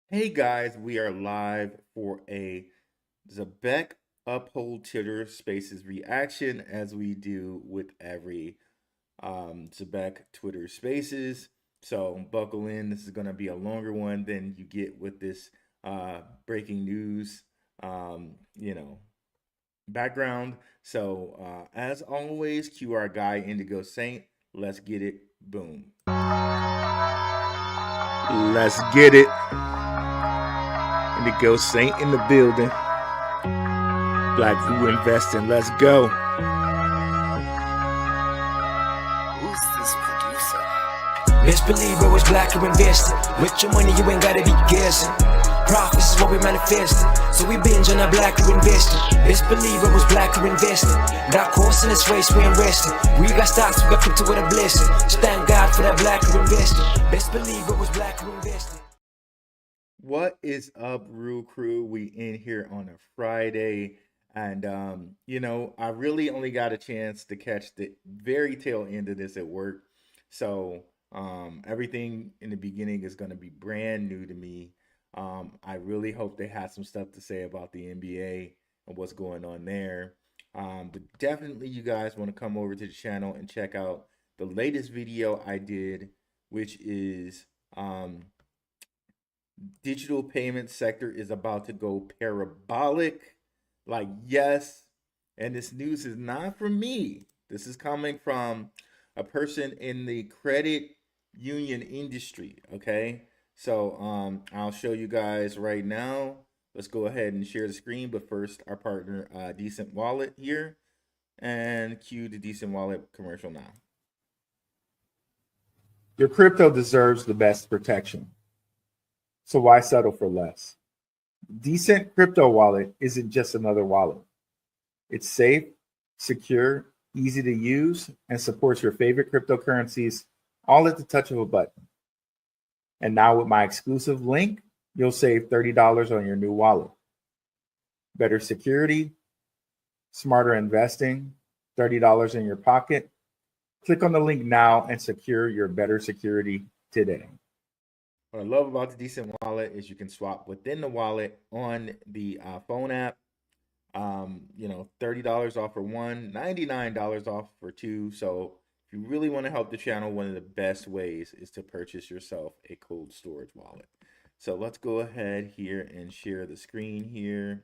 Hey guys, we are live for a Zabec Uphold Twitter Spaces reaction as we do with every Zabec Twitter Spaces. So buckle in. This is going to be a longer one than you get with this breaking news, um, you know, background. So as always, cue our guy Indigo Saint. Let's get it. Boom. Let's get it. Indigo Saint in the building. Blackrue Investing. Let's go. Who's this producer? Best believe it was Blackrue Investing. With your money, you ain't gotta be guessing. Profits is what we manifesting. So we binge on our Blackrue Investing. Best believe it was Blackrue Investing. Got course in this race, we ain't resting. We got stocks, we got crypto with a blessing. So thank God for that Blackrue Investing. Best believe it was Blackrue Investing. What is up, Rue Crew? We in here on a Friday. And I really only got a chance to catch the very tail end of this at work. So everything in the beginning is gonna be brand new to me. I really hope they had some stuff to say about the NBA and what's going on there. But definitely you guys want to come over to the channel and check out the latest video I did, which is digital payment sector is about to go parabolic. Like, yes. And this news is not from me. This is coming from a person in the credit union industry. Okay. So I'll show you guys right now. Let's go ahead and share the screen. But first, our partner, DCENT Wallet here. And cue the DCENT Wallet commercial now. Your crypto deserves the best protection. So why settle for less? DCENT Crypto Wallet isn't just another wallet. It's safe, secure, easy to use, and supports your favorite cryptocurrencies all at the touch of a button. And now with my exclusive link, you'll save $30 on your new wallet. Better security, smarter investing, $30 in your pocket. Click on the link now and secure your better security today. What I love about the DCENT Wallet is you can swap within the wallet on the phone app. $30 off for one, $99 off for two. So if you really want to help the channel, one of the best ways is to purchase yourself a cold storage wallet. So let's go ahead here and share the screen here.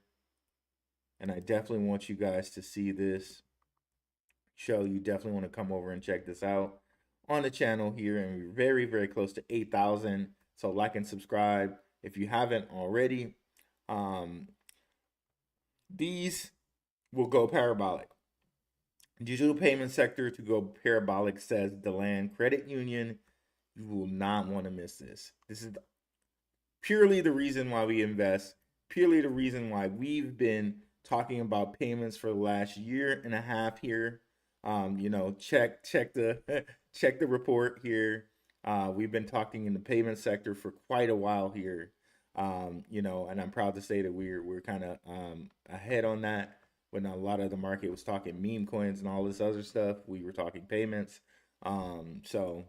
And I definitely want you guys to see this show. You definitely want to come over and check this out on the channel here. And we're very, very close to 8,000. So like and subscribe if you haven't already. These will go parabolic. Digital payment sector to go parabolic, says Deland Credit Union. You will not want to miss this. This is purely the reason why we invest, purely the reason why we've been talking about payments for the last year and a half here. Check the check the report here. We've been talking in the payment sector for quite a while here. And I'm proud to say that we're kind of ahead on that. When a lot of the market was talking meme coins and all this other stuff, we were talking payments. So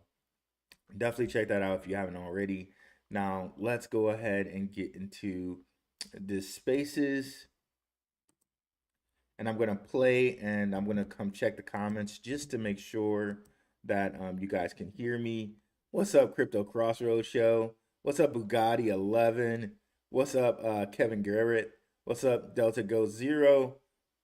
definitely check that out if you haven't already. Now let's go ahead and get into the spaces. And I'm gonna play and I'm gonna come check the comments just to make sure that you guys can hear me. What's up, Crypto Crossroads Show? What's up, Bugatti 11? What's up, Kevin Garrett? What's up, Delta Go Zero?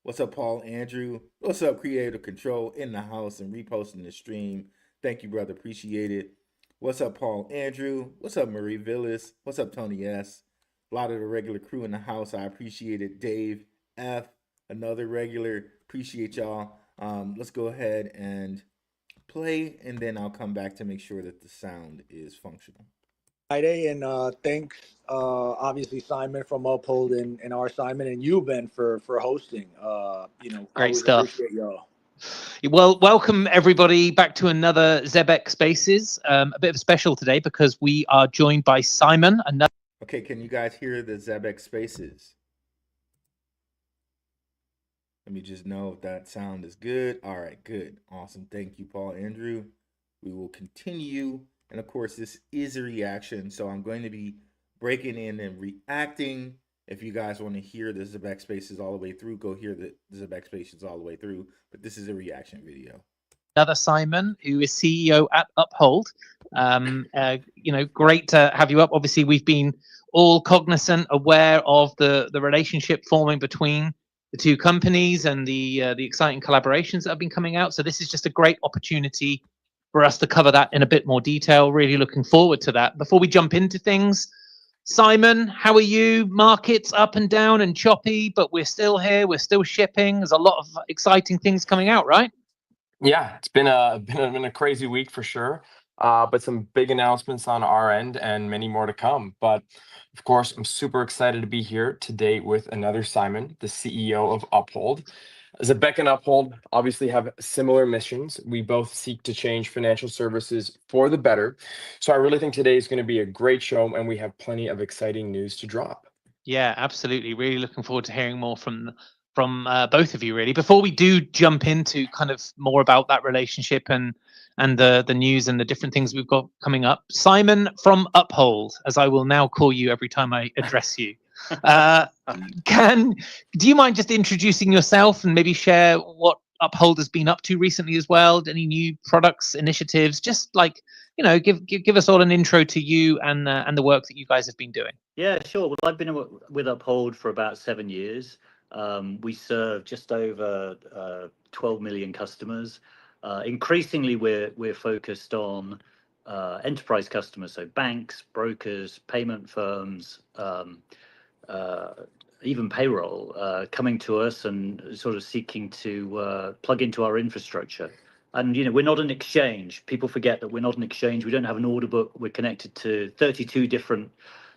What's up, Paul Andrew? What's up, Creative Control in the house and reposting the stream? Thank you, brother. Appreciate it. What's up, Paul Andrew? What's up, Marie Villas? What's up, Tony S? A lot of the regular crew in the house. I appreciate it. Dave F, another regular. Appreciate y'all. Let's go ahead and play, and then I'll come back to make sure that the sound is functional. Friday, and thanks, obviously Simon from Uphold and our Simon and you, Ben, for hosting. Great stuff. Appreciate y'all. Well, welcome everybody back to another ZEBEC Spaces. A bit of a special today because we are joined by Simon. Okay, can you guys hear the ZEBEC Spaces? Let me just know if that sound is good. All right, good. Awesome. Thank you, Paul Andrew. We will continue. And of course, this is a reaction, so I'm going to be breaking in and reacting. If you guys want to hear the Zabec Spaces all the way through, go hear the Zabec Spaces all the way through. But this is a reaction video. Another Simon, who is CEO at Uphold. Great to have you up. Obviously, we've been all cognizant, aware of the relationship forming between the two companies and the exciting collaborations that have been coming out. So this is just a great opportunity for us to cover that in a bit more detail. Really looking forward to that. Before we jump into things, Simon, how are you? Markets up and down and choppy, but we're still here. We're still shipping. There's a lot of exciting things coming out, right? Yeah, it's been a crazy week for sure, but some big announcements on our end and many more to come. But of course, I'm super excited to be here today with another Simon, the CEO of Uphold. Zabec and Uphold obviously have similar missions. We both seek to change financial services for the better. So I really think today is going to be a great show, and we have plenty of exciting news to drop. Yeah, absolutely. Really looking forward to hearing more from both of you. Really, before we do jump into kind of more about that relationship and the news and the different things we've got coming up, Simon from Uphold, as I will now call you every time I address you. Do you mind just introducing yourself and maybe share what Uphold has been up to recently as well? Any new products, initiatives? Just like, give us all an intro to you and the work that you guys have been doing. Yeah, sure. Well, I've been with Uphold for about 7 years. We serve just over 12 million customers. Increasingly, we're focused on enterprise customers, so banks, brokers, payment firms, even payroll, coming to us and sort of seeking to plug into our infrastructure. And, we're not an exchange. People forget that we're not an exchange. We don't have an order book. We're connected to 32 different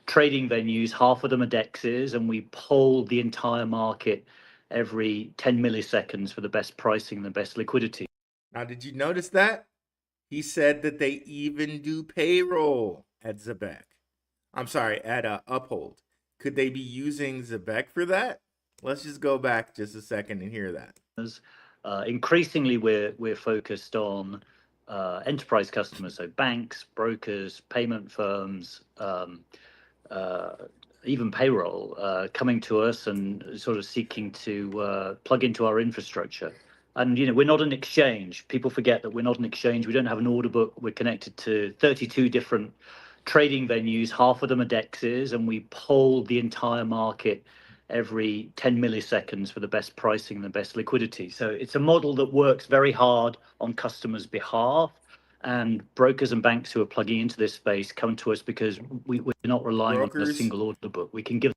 trading venues. Half of them are DEXs, and we poll the entire market every 10 milliseconds for the best pricing and the best liquidity. Now, did you notice that? He said that they even do payroll at Zabec. I'm sorry, at Uphold. Could they be using Zabec for that? Let's just go back just a second and hear that. Increasingly, we're focused on enterprise customers, so banks, brokers, payment firms, even payroll, coming to us and sort of seeking to plug into our infrastructure. And, we're not an exchange. People forget that we're not an exchange. We don't have an order book. We're connected to 32 different trading venues. Half of them are DEXs, and we poll the entire market every 10 milliseconds for the best pricing and the best liquidity. So it's a model that works very hard on customers' behalf. And brokers and banks who are plugging into this space come to us because we're not relying on a single order book. We can give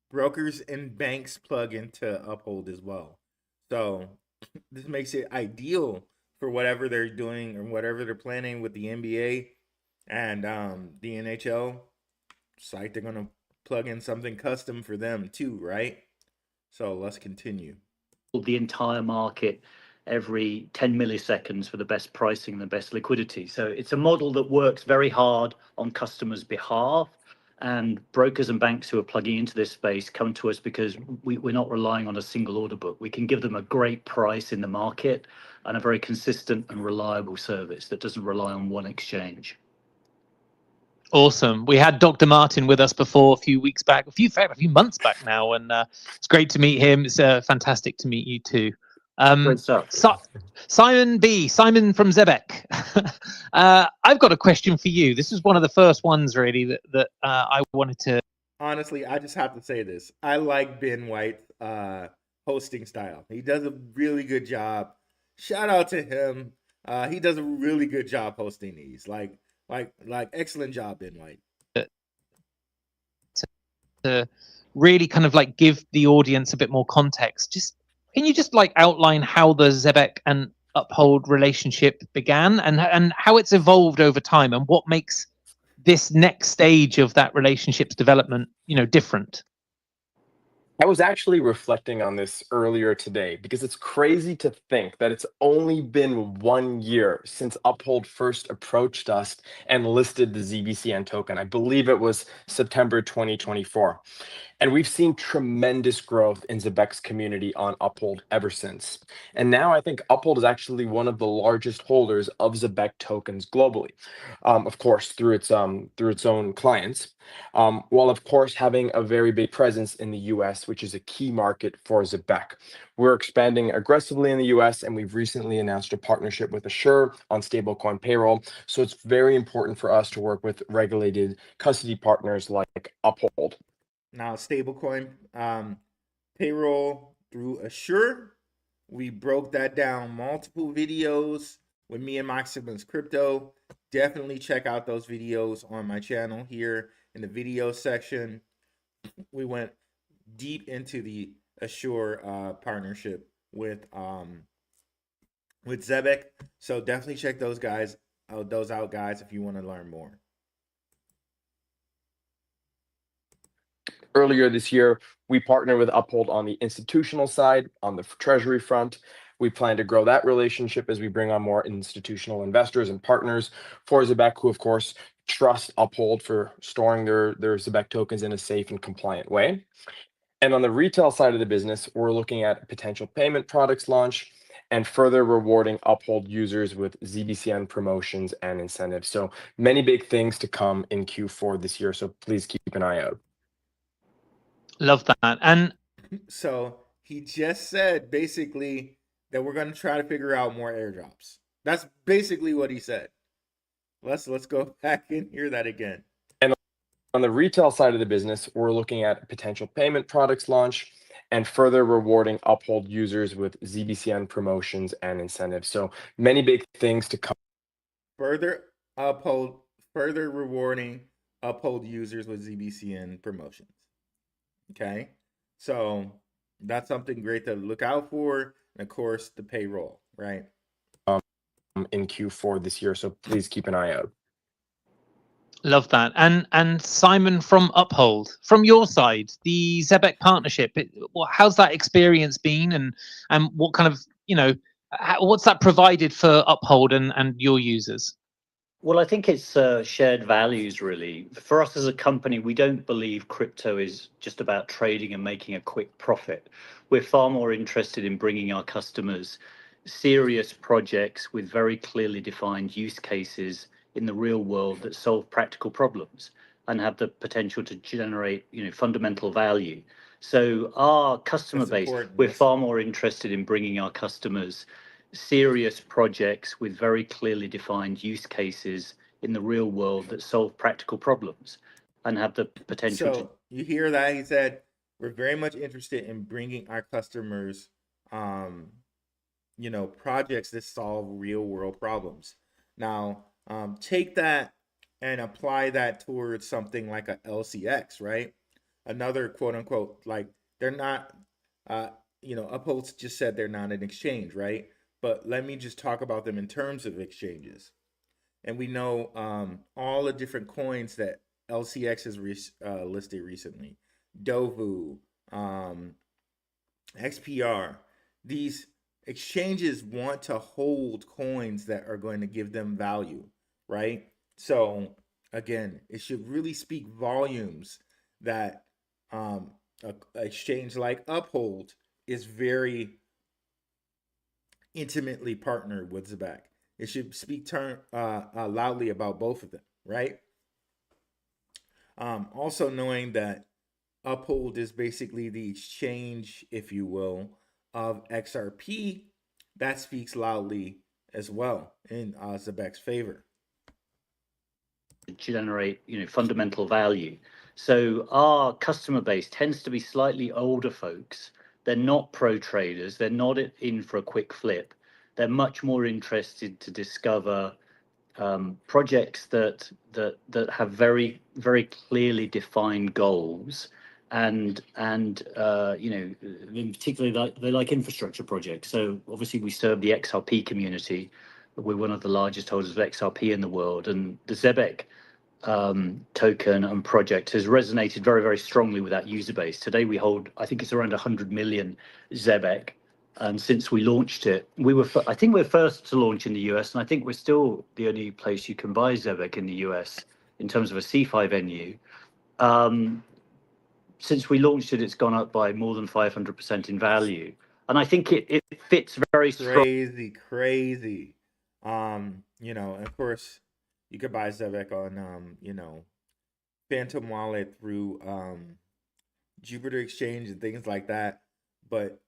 brokers and banks plug into Uphold as well. So this makes it ideal for whatever they're doing or whatever they're planning with the NBA and the NHL. It's like they're going to plug in something custom for them too, right? So let's continue. The entire market every 10 milliseconds for the best pricing and the best liquidity. So it's a model that works very hard on customers' behalf. And brokers and banks who are plugging into this space come to us because we're not relying on a single order book. We can give them a great price in the market and a very consistent and reliable service that doesn't rely on one exchange. Awesome. We had Dr. Martin with us before a few weeks back, a few months back now, and it's great to meet him. It's fantastic to meet you too. Great stuff. Simon from ZEBEC. I've got a question for you. This is one of the first ones really that I wanted to. Honestly, I just have to say this. I like Ben White's hosting style. He does a really good job. Shout out to him. He does a really good job hosting these. Like excellent job, Ben White. To really kind of like give the audience a bit more context. Can you just like outline how the Zabec and Uphold relationship began and how it's evolved over time and what makes this next stage of that relationship's development, different? I was actually reflecting on this earlier today because it's crazy to think that it's only been 1 year since Uphold first approached us and listed the ZBCN token. I believe it was September 2024. And we've seen tremendous growth in Zabec's community on Uphold ever since. And now I think Uphold is actually one of the largest holders of Zabec tokens globally, of course, through its own clients, while of course having a very big presence in the US, which is a key market for Zabec. We're expanding aggressively in the US, and we've recently announced a partnership with Assure on stablecoin Payroll. So it's very important for us to work with regulated custody partners like Uphold. Now, stablecoin, Payroll through Assure. We broke that down, multiple videos with me and Maximus Crypto. Definitely check out those videos on my channel here in the video section. We went deep into the Assure partnership with ZEBEC. So definitely check those out, guys, if you want to learn more. Earlier this year, we partnered with Uphold on the institutional side, on the treasury front. We plan to grow that relationship as we bring on more institutional investors and partners for Zabec, who of course trust Uphold for storing their Zabec tokens in a safe and compliant way. And on the retail side of the business, we're looking at potential payment products launch and further rewarding Uphold users with ZBCN promotions and incentives. So many big things to come in Q4 this year. So please keep an eye out. Love that. And so he just said basically that we're going to try to figure out more airdrops. That's basically what he said. Let's go back and hear that again. And on the retail side of the business, we're looking at potential payment products launch and further rewarding Uphold users with ZBCN promotions and incentives. So many big things to come. Further rewarding Uphold users with ZBCN promotions. Okay, so that's something great to look out for. And of course, the payroll, right? In Q4 this year, so please keep an eye out. love that. And Simon from Uphold, from your side, the ZEBEC partnership, how's that experience been, and what kind of, what's that provided for Uphold and your users? Well, I think it's shared values, really. For us as a company, we don't believe crypto is just about trading and making a quick profit. We're far more interested in bringing our customers serious projects with very clearly defined use cases in the real world that solve practical problems and have the potential to generate, fundamental value. So our customer base, we're far more interested in bringing our customers serious projects with very clearly defined use cases in the real world that solve practical problems and have the potential to... You hear that? He said, we're very much interested in bringing our customers, projects that solve real world problems. Now, take that and apply that towards something like a LCX, right? Another quote unquote, like they're not, Uphold just said they're not an exchange, right? But let me just talk about them in terms of exchanges. And we know all the different coins that LCX has listed recently. Dovu, XPR. These exchanges want to hold coins that are going to give them value, right? So again, it should really speak volumes that an exchange like Uphold is very intimately partnered with Zabec. It should speak loudly about both of them, right? Also knowing that Uphold is basically the exchange, if you will, of XRP, that speaks loudly as well in Zabec's favor. Generate, fundamental value. So our customer base tends to be slightly older folks. They're not pro traders. They're not in for a quick flip. They're much more interested to discover projects that have very, very clearly defined goals, and particularly they like infrastructure projects. So obviously we serve the XRP community. We're one of the largest holders of XRP in the world, and the ZEBEC token and project has resonated very, very strongly with that user base. Today we hold, I think it's around 100 million ZEBEC, and since we launched it, I think we're first to launch in the US, and I think we're still the only place you can buy ZEBEC in the US in terms of a CeFi venue. since we launched it, it's gone up by more than 500% in value. And I think it fits very strong. Crazy. Of course, you could buy ZEBEC on, Phantom Wallet through Jupiter Exchange and things like that. But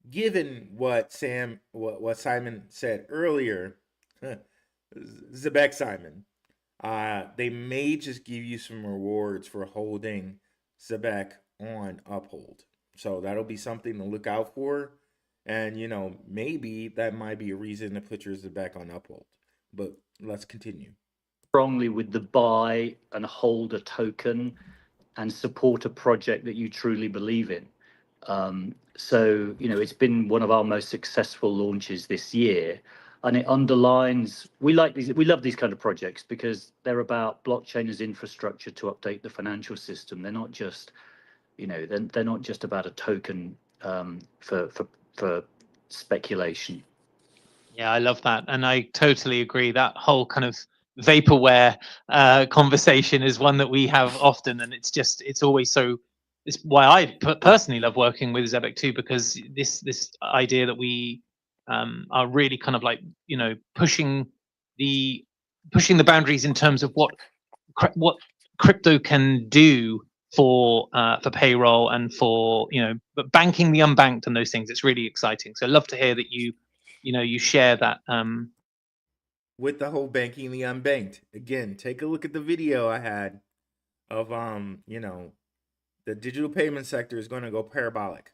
given what Simon said earlier, Zabec Simon, they may just give you some rewards for holding Zabec on Uphold. So that'll be something to look out for. And, maybe that might be a reason to put yours back on Uphold. But let's continue. Strongly with the buy and hold a token and support a project that you truly believe in. So, it's been one of our most successful launches this year. And it underlines, we love these kind of projects because they're about blockchain as infrastructure to update the financial system. They're not just, they're not just about a token for speculation. Yeah, I love that. And I totally agree. That whole kind of vaporware conversation is one that we have often. And it's always so, it's why I personally love working with Zabec too, because this idea that we are really kind of like, pushing the boundaries in terms of what crypto can do for payroll and for, but banking the unbanked and those things. It's really exciting. So I love to hear that you share that. With the whole banking the unbanked. Again, take a look at the video I had of the digital payment sector is going to go parabolic,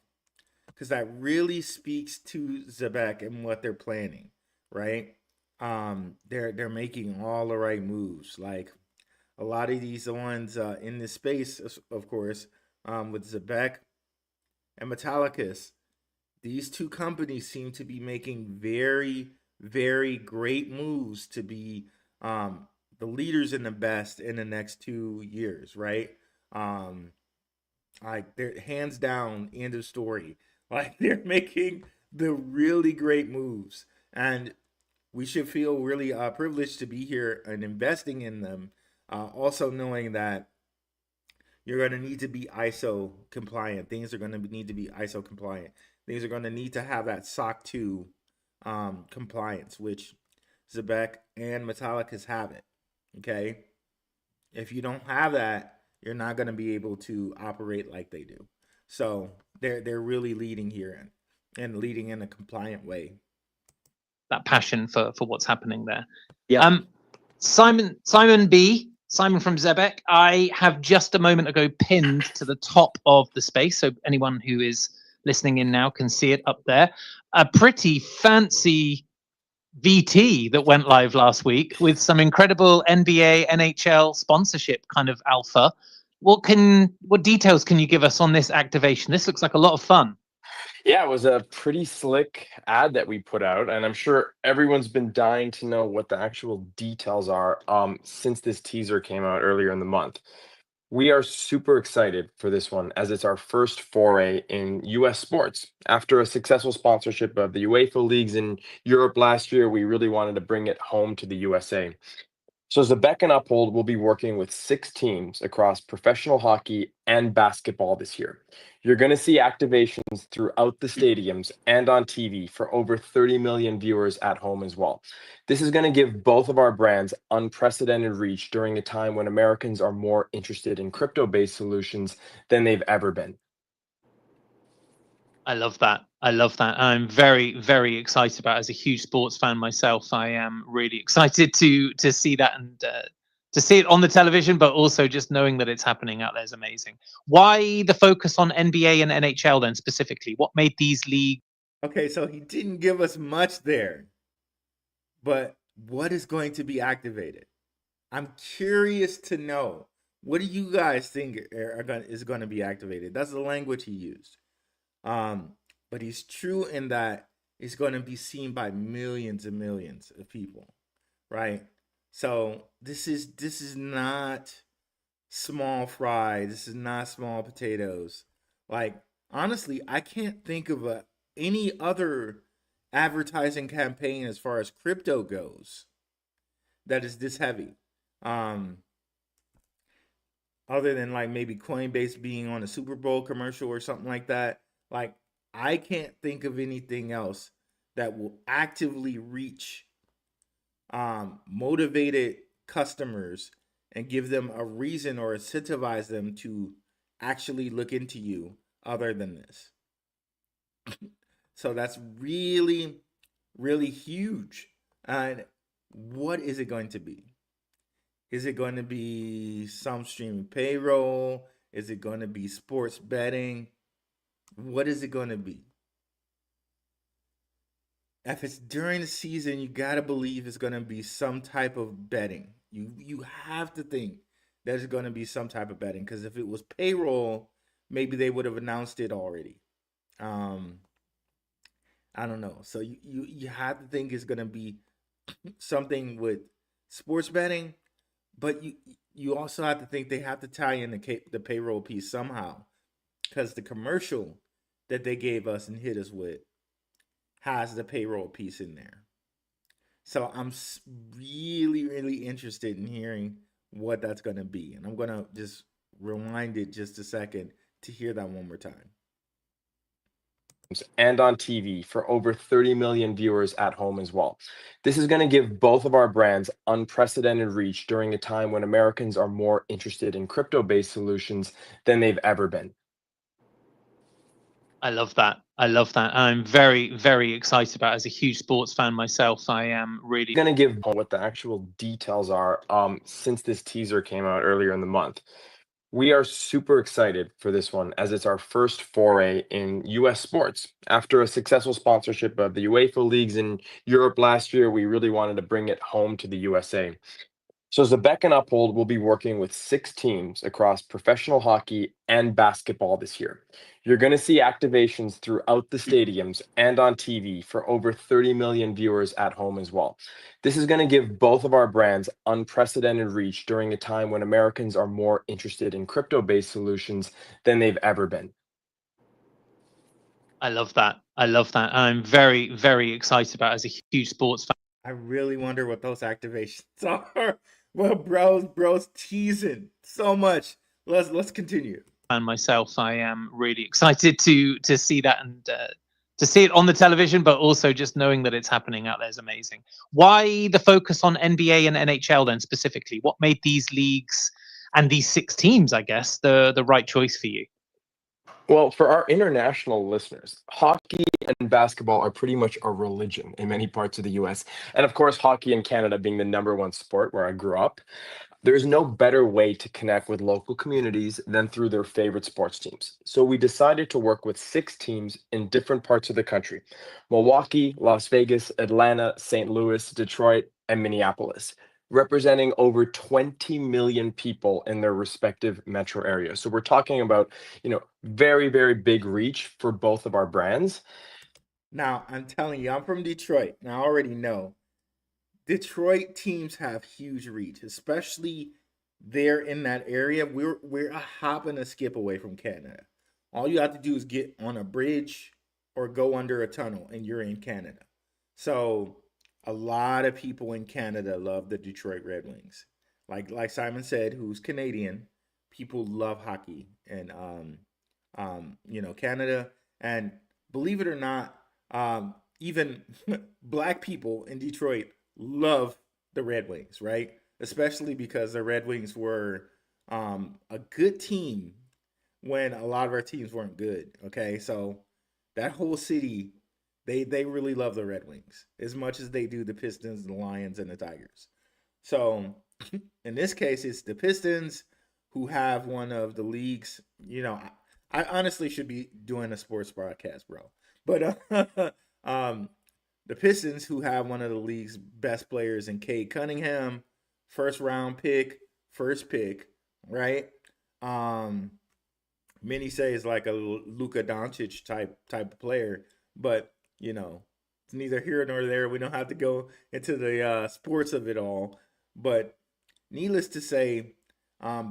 because that really speaks to Zabec and what they're planning, right? They're making all the right moves. Like a lot of these ones in this space, of course, with Zabec and Metallicus, these two companies seem to be making very, very great moves to be the leaders in the best in the next 2 years, right? Like they're hands down, end of story. Like they're making the really great moves, and we should feel really privileged to be here and investing in them. Also knowing that you're going to need to be ISO compliant. Things are going to need to be ISO compliant. Things are going to need to have that SOC 2 compliance, which Zabec and Metallicus have it. Okay, if you don't have that, you're not going to be able to operate like they do. So they're really leading here and leading in a compliant way. That passion for what's happening there. Yeah. Simon from Zabec, I have just a moment ago pinned to the top of the space, so anyone who is listening in now can see it up there. A pretty fancy VT that went live last week with some incredible NBA, NHL sponsorship kind of alpha. What details can you give us on this activation? This looks like a lot of fun. Yeah, it was a pretty slick ad that we put out, and I'm sure everyone's been dying to know what the actual details are since this teaser came out earlier in the month. We are super excited for this one as it's our first foray in US sports. After a successful sponsorship of the UEFA leagues in Europe last year, we really wanted to bring it home to the USA. So Zabec and Uphold will be working with 6 teams across professional hockey and basketball this year. You're going to see activations throughout the stadiums and on TV for over 30 million viewers at home as well. This is going to give both of our brands unprecedented reach during a time when Americans are more interested in crypto-based solutions than they've ever been. I love that. I'm very, very excited about it. As a huge sports fan myself, I am really excited to see that and to see it on the television, but also just knowing that it's happening out there is amazing. Why the focus on NBA and NHL then specifically? What made these leagues? Okay, so he didn't give us much there, but what is going to be activated? I'm curious to know. What do you guys think is going to be activated? That's the language he used. But he's true in that it's going to be seen by millions and millions of people, right? So this is not small fry. This is not small potatoes. Like honestly, I can't think of any other advertising campaign as far as crypto goes that is this heavy. other than like maybe Coinbase being on a Super Bowl commercial or something like that. Like, I can't think of anything else that will actively reach motivated customers and give them a reason or incentivize them to actually look into you other than this. So that's really, really huge. And what is it going to be? Is it going to be some streaming payroll? Is it going to be sports betting? What is it going to be? If it's during the season, you gotta believe it's gonna be some type of betting. You have to think there's gonna be some type of betting, because if it was payroll, maybe they would have announced it already. Um, I don't know. So you have to think it's gonna be something with sports betting, but you also have to think they have to tie in the payroll piece somehow, because the commercial that they gave us and hit us with has the payroll piece in there. So I'm really, really interested in hearing what that's going to be. And I'm going to just rewind it just a second to hear that one more time. And on TV for over 30 million viewers at home as well. This is going to give both of our brands unprecedented reach during a time when Americans are more interested in crypto-based solutions than they've ever been. I love that. I love that. I'm very, very excited about it. As a huge sports fan myself, I am really Going to give what the actual details are since this teaser came out earlier in the month. We are super excited for this one as it's our first foray in US sports. After a successful sponsorship of the UEFA leagues in Europe last year, we really wanted to bring it home to the USA. So Zabec and Uphold will be working with 6 teams across professional hockey and basketball this year. You're going to see activations throughout the stadiums and on TV for over 30 million viewers at home as well. This is going to give both of our brands unprecedented reach during a time when Americans are more interested in crypto-based solutions than they've ever been. I love that. I love that. I'm very, very excited about it. As a huge sports fan I really wonder what those activations are. Well, bro's teasing so much. Let's continue. myself, I am really excited to see that and to see it on the television, but also just knowing that it's happening out there is amazing. Why the focus on NBA and NHL then specifically? What made these leagues and these 6 teams, I guess, the right choice for you? Well, for our international listeners, hockey and basketball are pretty much a religion in many parts of the US. And of course, hockey in Canada being the #1 sport where I grew up, there's no better way to connect with local communities than through their favorite sports teams. So we decided to work with 6 teams in different parts of the country: Milwaukee, Las Vegas, Atlanta, St. Louis, Detroit, and Minneapolis, representing over 20 million people in their respective metro areas. So we're talking about, very, very big reach for both of our brands. Now, I'm telling you, I'm from Detroit, and I already know Detroit teams have huge reach, especially there in that area. We're a hop and a skip away from Canada. All you have to do is get on a bridge or go under a tunnel, and you're in Canada. So a lot of people in Canada love the Detroit Red Wings. Like Simon said, who's Canadian, people love hockey and Canada. And believe it or not, even black people in Detroit love the Red Wings, right? Especially because the Red Wings were a good team when a lot of our teams weren't good. Okay, so that whole city, they really love the Red Wings as much as they do the Pistons, the Lions, and the Tigers. So in this case, it's the Pistons who have one of the leagues. I honestly should be doing a sports broadcast, bro. But the Pistons, who have one of the league's best players in Cade Cunningham, first pick, right? Many say is like a Luka Doncic type of player, but it's neither here nor there. We don't have to go into the sports of it all, but needless to say,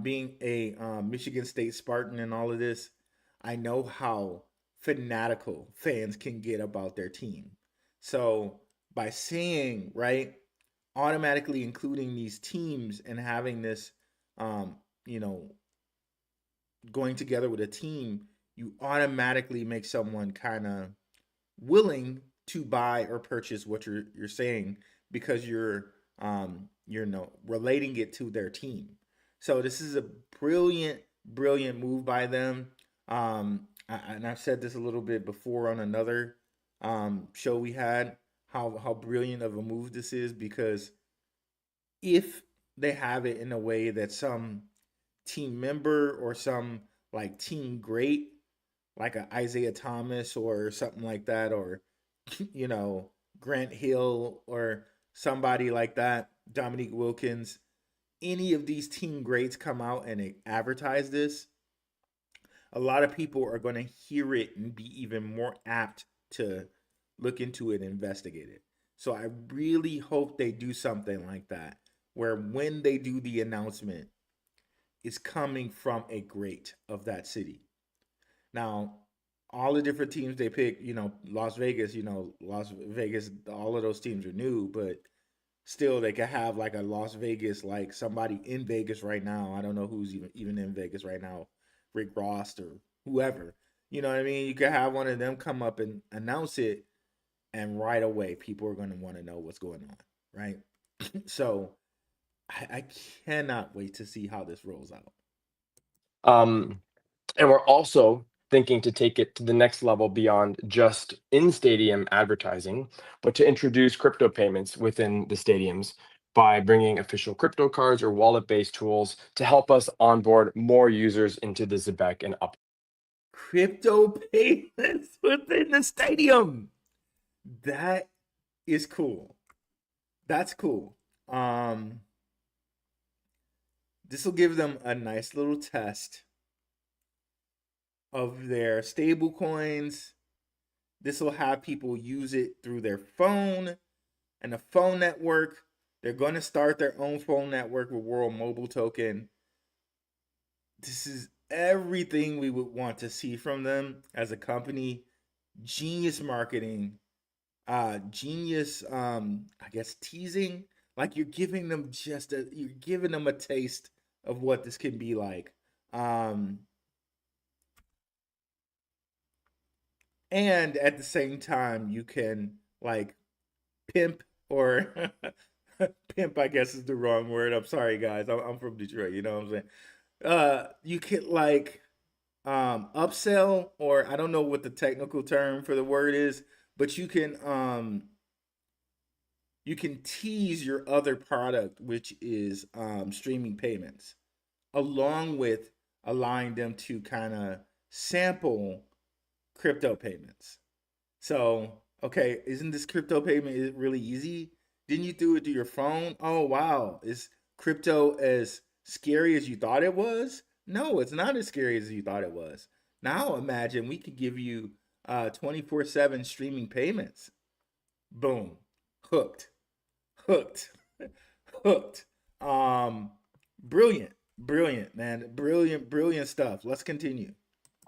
being a Michigan State Spartan and all of this, I know how fanatical fans can get about their team. So by saying, right, automatically including these teams and having this, going together with a team, you automatically make someone kind of willing to buy or purchase what you're saying because you're relating it to their team. So this is a brilliant move by them. And I've said this a little bit before on another show we had, how brilliant of a move this is, because if they have it in a way that some team member or some like team great, like a Isaiah Thomas or something like that, or you know, Grant Hill or somebody like that, Dominique Wilkins, any of these team greats come out and advertise this, a lot of people are going to hear it and be even more apt to look into it and investigate it. So I really hope they do something like that, where when they do the announcement, it's coming from a great of that city. Now, all the different teams they pick, Las Vegas, all of those teams are new, but still they could have like a Las Vegas, like somebody in Vegas right now. I don't know who's even in Vegas right now, Rick Ross or whoever. You know what I mean? You could have one of them come up and announce it, and right away people are going to want to know what's going on, right? So I cannot wait to see how this rolls out. And we're also thinking to take it to the next level beyond just in-stadium advertising, but to introduce crypto payments within the stadiums by bringing official crypto cards or wallet-based tools to help us onboard more users into the Zabec and Uphold. Crypto payments within the stadium. That is cool. That's cool. This will give them a nice little test of their stable coins. This will have people use it through their phone and a phone network. They're going to start their own phone network with World Mobile Token. This is everything we would want to see from them as a company. Genius marketing, genius, I guess, teasing. Like you're giving them a taste of what this can be like. And at the same time, you can like pimp or pimp, I guess is the wrong word. I'm sorry, guys. I'm from Detroit. You know what I'm saying? You can like upsell, or I don't know what the technical term for the word is, but you can tease your other product, which is streaming payments, along with allowing them to kind of sample crypto payments. So, okay, isn't this crypto payment really easy? Didn't you do it to your phone? Oh, wow. Is crypto as scary as you thought it was? No, it's not as scary as you thought it was. Now imagine we could give you 24/7 streaming payments. Boom. Hooked. Hooked. Hooked. Brilliant, man. Brilliant stuff. Let's continue.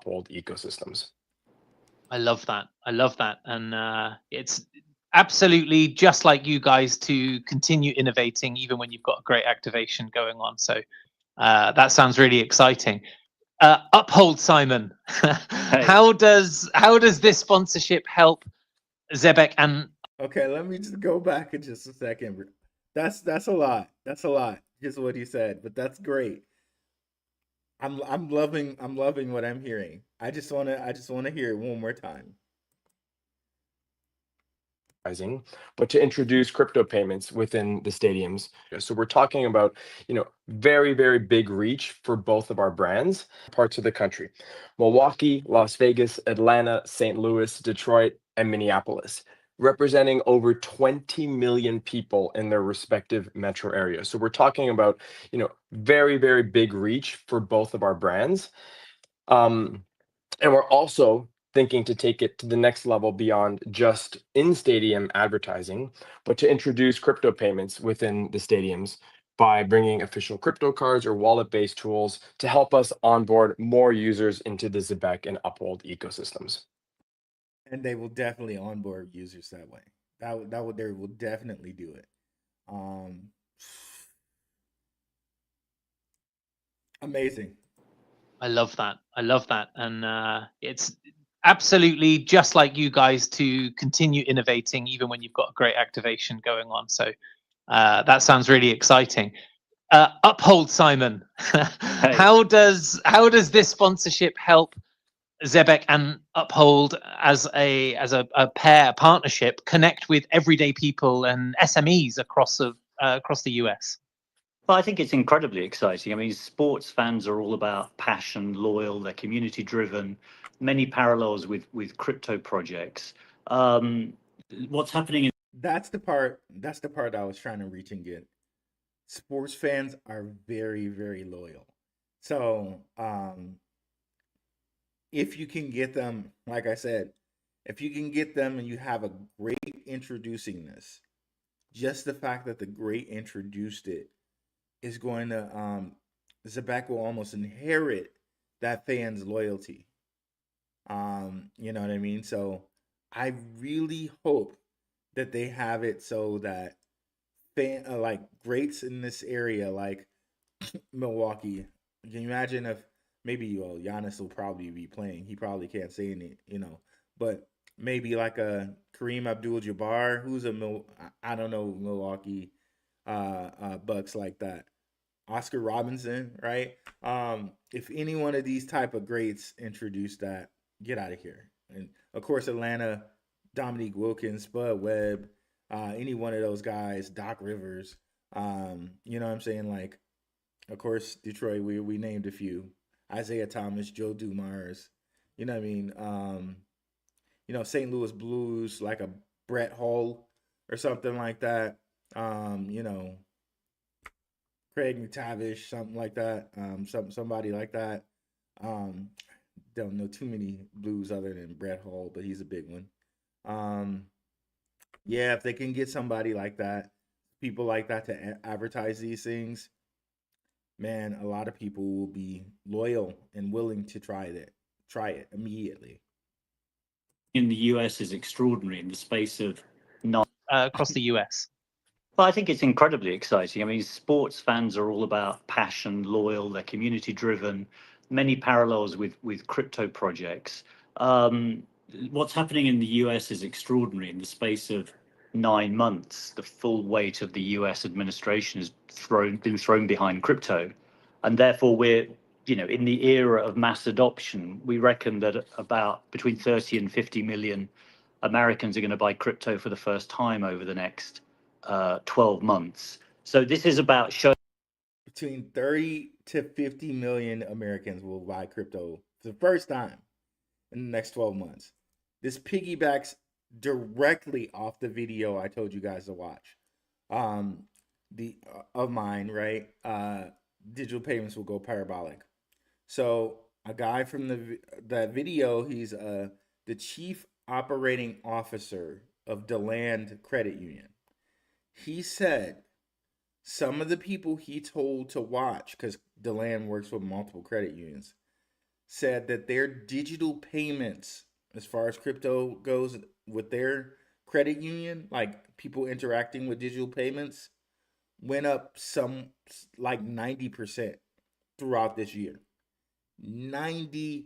Uphold ecosystems. I love that. And it's absolutely just like you guys to continue innovating even when you've got a great activation going on. So that sounds really exciting. Uphold, Simon. Hey. How does this sponsorship help ZEBEC? And Okay, let me just go back in just a second. That's a lot. That's a lot. Just what he said, but that's great. I'm loving what I'm hearing. I just wanna hear it one more time. But to introduce crypto payments within the stadiums. So we're talking about, very, very big reach for both of our brands, parts of the country: Milwaukee, Las Vegas, Atlanta, St. Louis, Detroit, and Minneapolis, representing over 20 million people in their respective metro areas. So we're talking about, very, very big reach for both of our brands. And we're also thinking to take it to the next level beyond just in-stadium advertising, but to introduce crypto payments within the stadiums by bringing official crypto cards or wallet-based tools to help us onboard more users into the Zabec and Uphold ecosystems. And they will definitely onboard users that way. They will definitely do it. Amazing. I love that. I love that. And it's absolutely just like you guys to continue innovating even when you've got a great activation going on. So that sounds really exciting. Uphold, Simon. How does this sponsorship help ZEBEC and Uphold as a pair, a partnership, connect with everyday people and SMEs across the US? Well, I think it's incredibly exciting. I mean, sports fans are all about passion, loyal, they're community driven. Many parallels with crypto projects. What's happening in That's the part. That's the part I was trying to reach and get. Sports fans are very, very loyal. So, if you can get them, like I said, if you can get them and you have a great introducing this, just the fact that the great introduced it is going to, Zabec will almost inherit that fan's loyalty. You know what I mean? So I really hope that they have it so that like greats in this area, like Milwaukee. Can you imagine if maybe Giannis will probably be playing? He probably can't say any, but maybe like a Kareem Abdul-Jabbar, who's I don't know Milwaukee Bucks like that. Oscar Robinson, right? If any one of these type of greats introduce that, get out of here. And of course, Atlanta, Dominique Wilkins, Spud Webb, any one of those guys, Doc Rivers. You know what I'm saying? Like, of course, Detroit, we named a few. Isaiah Thomas, Joe Dumars. You know what I mean? St. Louis Blues, like a Brett Hull or something like that. Craig McTavish, something like that. Somebody like that. Don't know too many Blues other than Brett Hull, but he's a big one. Yeah, if they can get somebody like that, people like that to advertise these things, man, a lot of people will be loyal and willing to try it immediately. in the US is extraordinary in the space of Across the US. Well, I think it's incredibly exciting. I mean, sports fans are all about passion, loyal, they're community driven. Many parallels with crypto projects. What's happening in the US is extraordinary. In the space of 9 months, the full weight of the US administration has been thrown behind crypto, and therefore we're in the era of mass adoption. We reckon that about between 30 and 50 million Americans are going to buy crypto for the first time over the next 12 months. So this is about showing between 30 to 50 million Americans will buy crypto for the first time in the next 12 months. This piggybacks directly off the video I told you guys to watch. Of mine, right? Digital payments will go parabolic. So a guy from that video, he's the chief operating officer of DeLand Credit Union. He said some of the people he told to watch, because DeLand works with multiple credit unions, said that their digital payments, as far as crypto goes, with their credit union, like people interacting with digital payments, went up some like 90% throughout this year. 90%.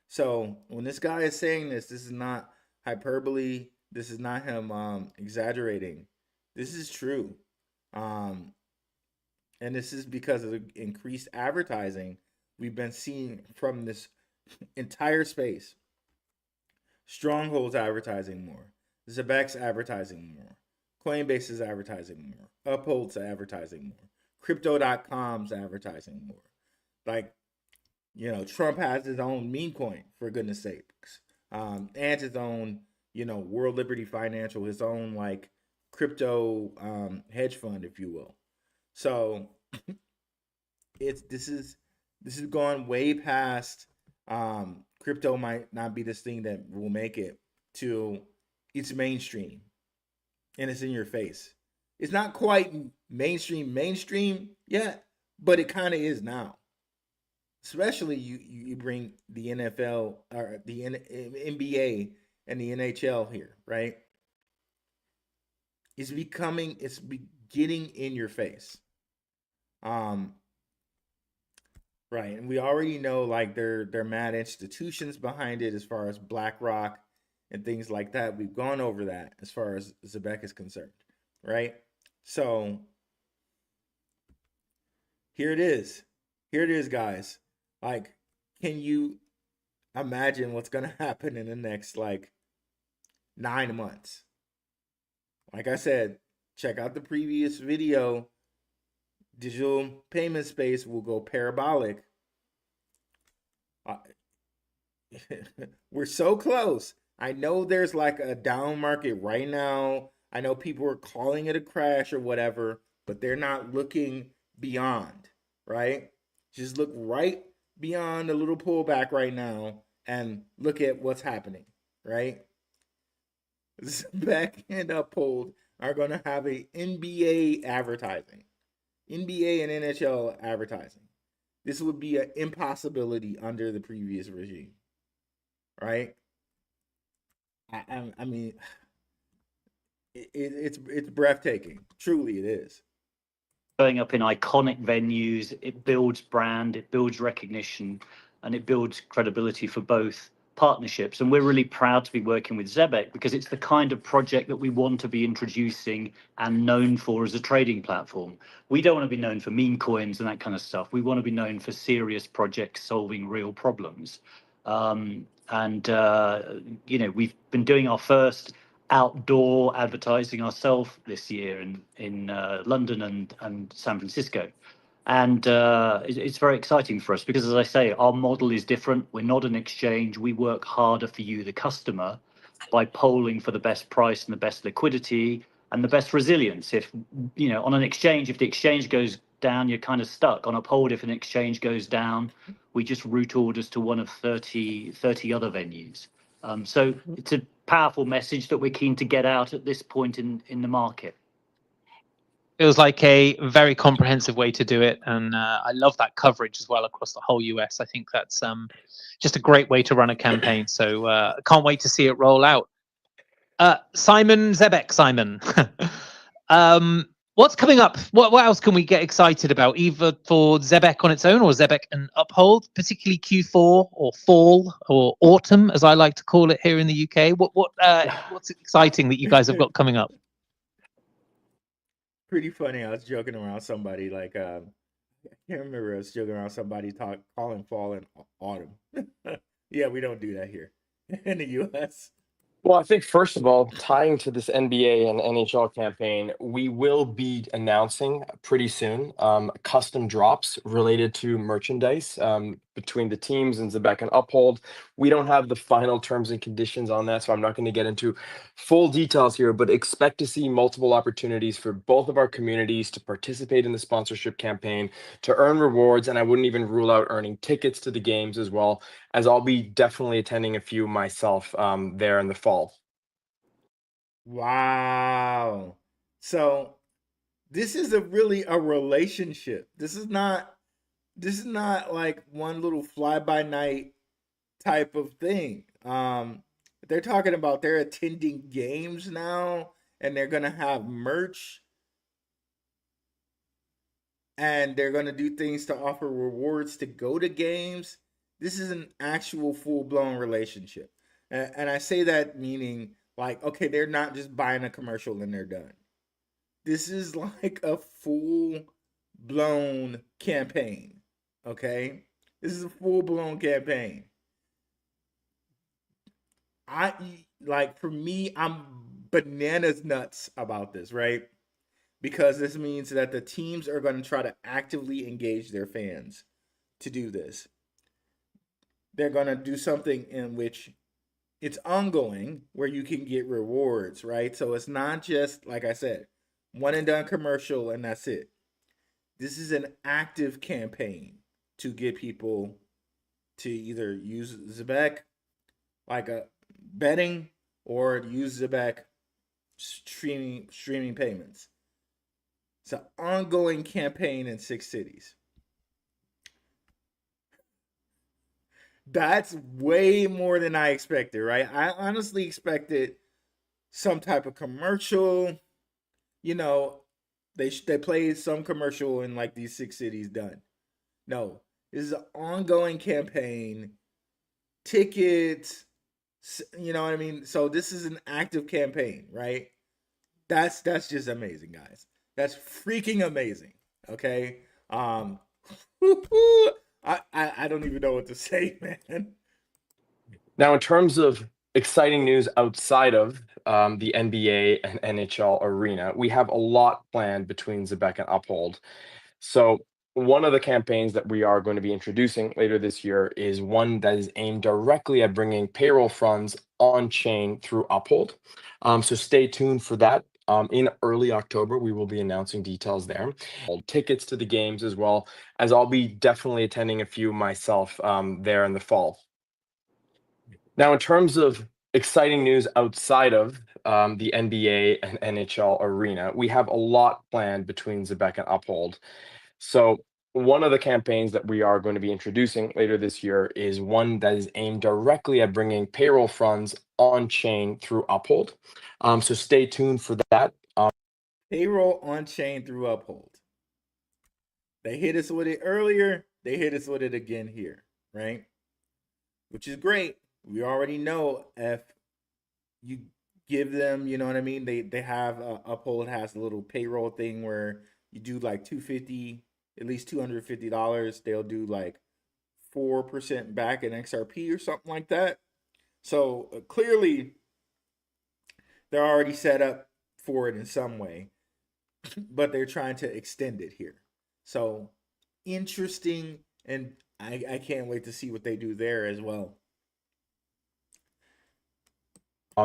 So when this guy is saying this is not hyperbole. This is not him exaggerating. This is true. And this is because of the increased advertising we've been seeing from this entire space. Stronghold's advertising more. Zabec's advertising more. Coinbase's advertising more. Uphold's advertising more. Crypto.com's advertising more. Like, Trump has his own meme coin, for goodness sakes. And his own, World Liberty Financial, his own like crypto hedge fund, if you will. So this is gone way past crypto might not be this thing that will make it to it's mainstream and it's in your face. It's not quite mainstream yet, but it kind of is now. Especially you bring the NFL or the NBA and the NHL here, right? It's getting in your face. Right. And we already know like they're mad institutions behind it as far as BlackRock and things like that. We've gone over that as far as ZEBEC is concerned. Right. So here it is. Here it is, guys. Like, can you imagine what's gonna happen in the next like 9 months? Like I said, check out the previous video. Digital payment space will go parabolic. We're so close. I know there's like a down market right now. I know people are calling it a crash or whatever, but they're not looking beyond, right? Just look right beyond the little pullback right now and look at what's happening, right? Zabec and Uphold are going to have a NBA advertising, NBA and NHL advertising. This would be an impossibility under the previous regime, right? I mean, it's breathtaking. Truly, it is. Going up in iconic venues, it builds brand, it builds recognition, and it builds credibility for both partnerships. And we're really proud to be working with ZEBEC because it's the kind of project that we want to be introducing and known for as a trading platform. We don't want to be known for meme coins and that kind of stuff. We want to be known for serious projects solving real problems. You know, we've been doing our first outdoor advertising ourselves this year in London and San Francisco. And it's very exciting for us because, as I say, our model is different. We're not an exchange. We work harder for you, the customer, by polling for the best price and the best liquidity and the best resilience. If, you know, on an exchange, if the exchange goes down, you're kind of stuck. On Uphold, if an exchange goes down, we just route orders to one of 30 other venues. So it's a powerful message that we're keen to get out at this point in the market. Feels like a very comprehensive way to do it, and I love that coverage as well across the whole US. I think that's just a great way to run a campaign. So I can't wait to see it roll out. Simon Zabec, Simon, what's coming up? What else can we get excited about, either for Zabec on its own or Zabec and Uphold, particularly Q4 or fall or autumn, as I like to call it here in the UK? What's exciting that you guys have got coming up? Pretty funny. I was joking around somebody like I can't remember. I was joking around somebody calling fall and autumn. Yeah, we don't do that here in the US. Well, I think first of all, tying to this NBA and NHL campaign, we will be announcing pretty soon custom drops related to merchandise between the teams and Zabec and Uphold. We don't have the final terms and conditions on that, so I'm not going to get into full details here, but expect to see multiple opportunities for both of our communities to participate in the sponsorship campaign, to earn rewards, and I wouldn't even rule out earning tickets to the games as well, as I'll be definitely attending a few myself there in the fall. Wow. So this is really a relationship. This is not like one little fly by night type of thing. They're talking about they're attending games now and they're gonna have merch and they're gonna do things to offer rewards to go to games. This is an actual full blown relationship. And I say that meaning like, okay, they're not just buying a commercial and they're done. This is like a full blown campaign. Okay? This is a full blown campaign. For me, I'm bananas nuts about this, right? Because this means that the teams are going to try to actively engage their fans to do this. They're going to do something in which it's ongoing where you can get rewards, right? So it's not just, like I said, one and done commercial and that's it. This is an active campaign to get people to either use Zabec like a betting or use Zabec streaming payments. It's an ongoing campaign in 6 cities. That's way more than I expected, right? I honestly expected some type of commercial. You know, they played some commercial in like these 6 cities done. No, This is an ongoing campaign. Tickets, you know what I mean? So this is an active campaign, right? That's just amazing, guys. That's freaking amazing. Okay. I don't even know what to say, man. Now, in terms of exciting news outside of the NBA and NHL arena, we have a lot planned between Zabec and Uphold. So, one of the campaigns that we are going to be introducing later this year is one that is aimed directly at bringing payroll funds on chain through Uphold. So, stay tuned for that. In early October, we will be announcing details there. Tickets to the games as well, as I'll be definitely attending a few myself there in the fall. Now, in terms of exciting news outside of the NBA and NHL arena, we have a lot planned between Zabec and Uphold. So, one of the campaigns that we are going to be introducing later this year is one that is aimed directly at bringing payroll funds on chain through Uphold. So, stay tuned for that. Payroll on chain through Uphold. They hit us with it earlier. They hit us with it again here, right? Which is great. We already know if you give them, you know what I mean? They have Uphold has a little payroll thing where you do like 250, at least $250. They'll do like 4% back in XRP or something like that. So clearly, they're already set up for it in some way, but they're trying to extend it here. So interesting, and I can't wait to see what they do there as well.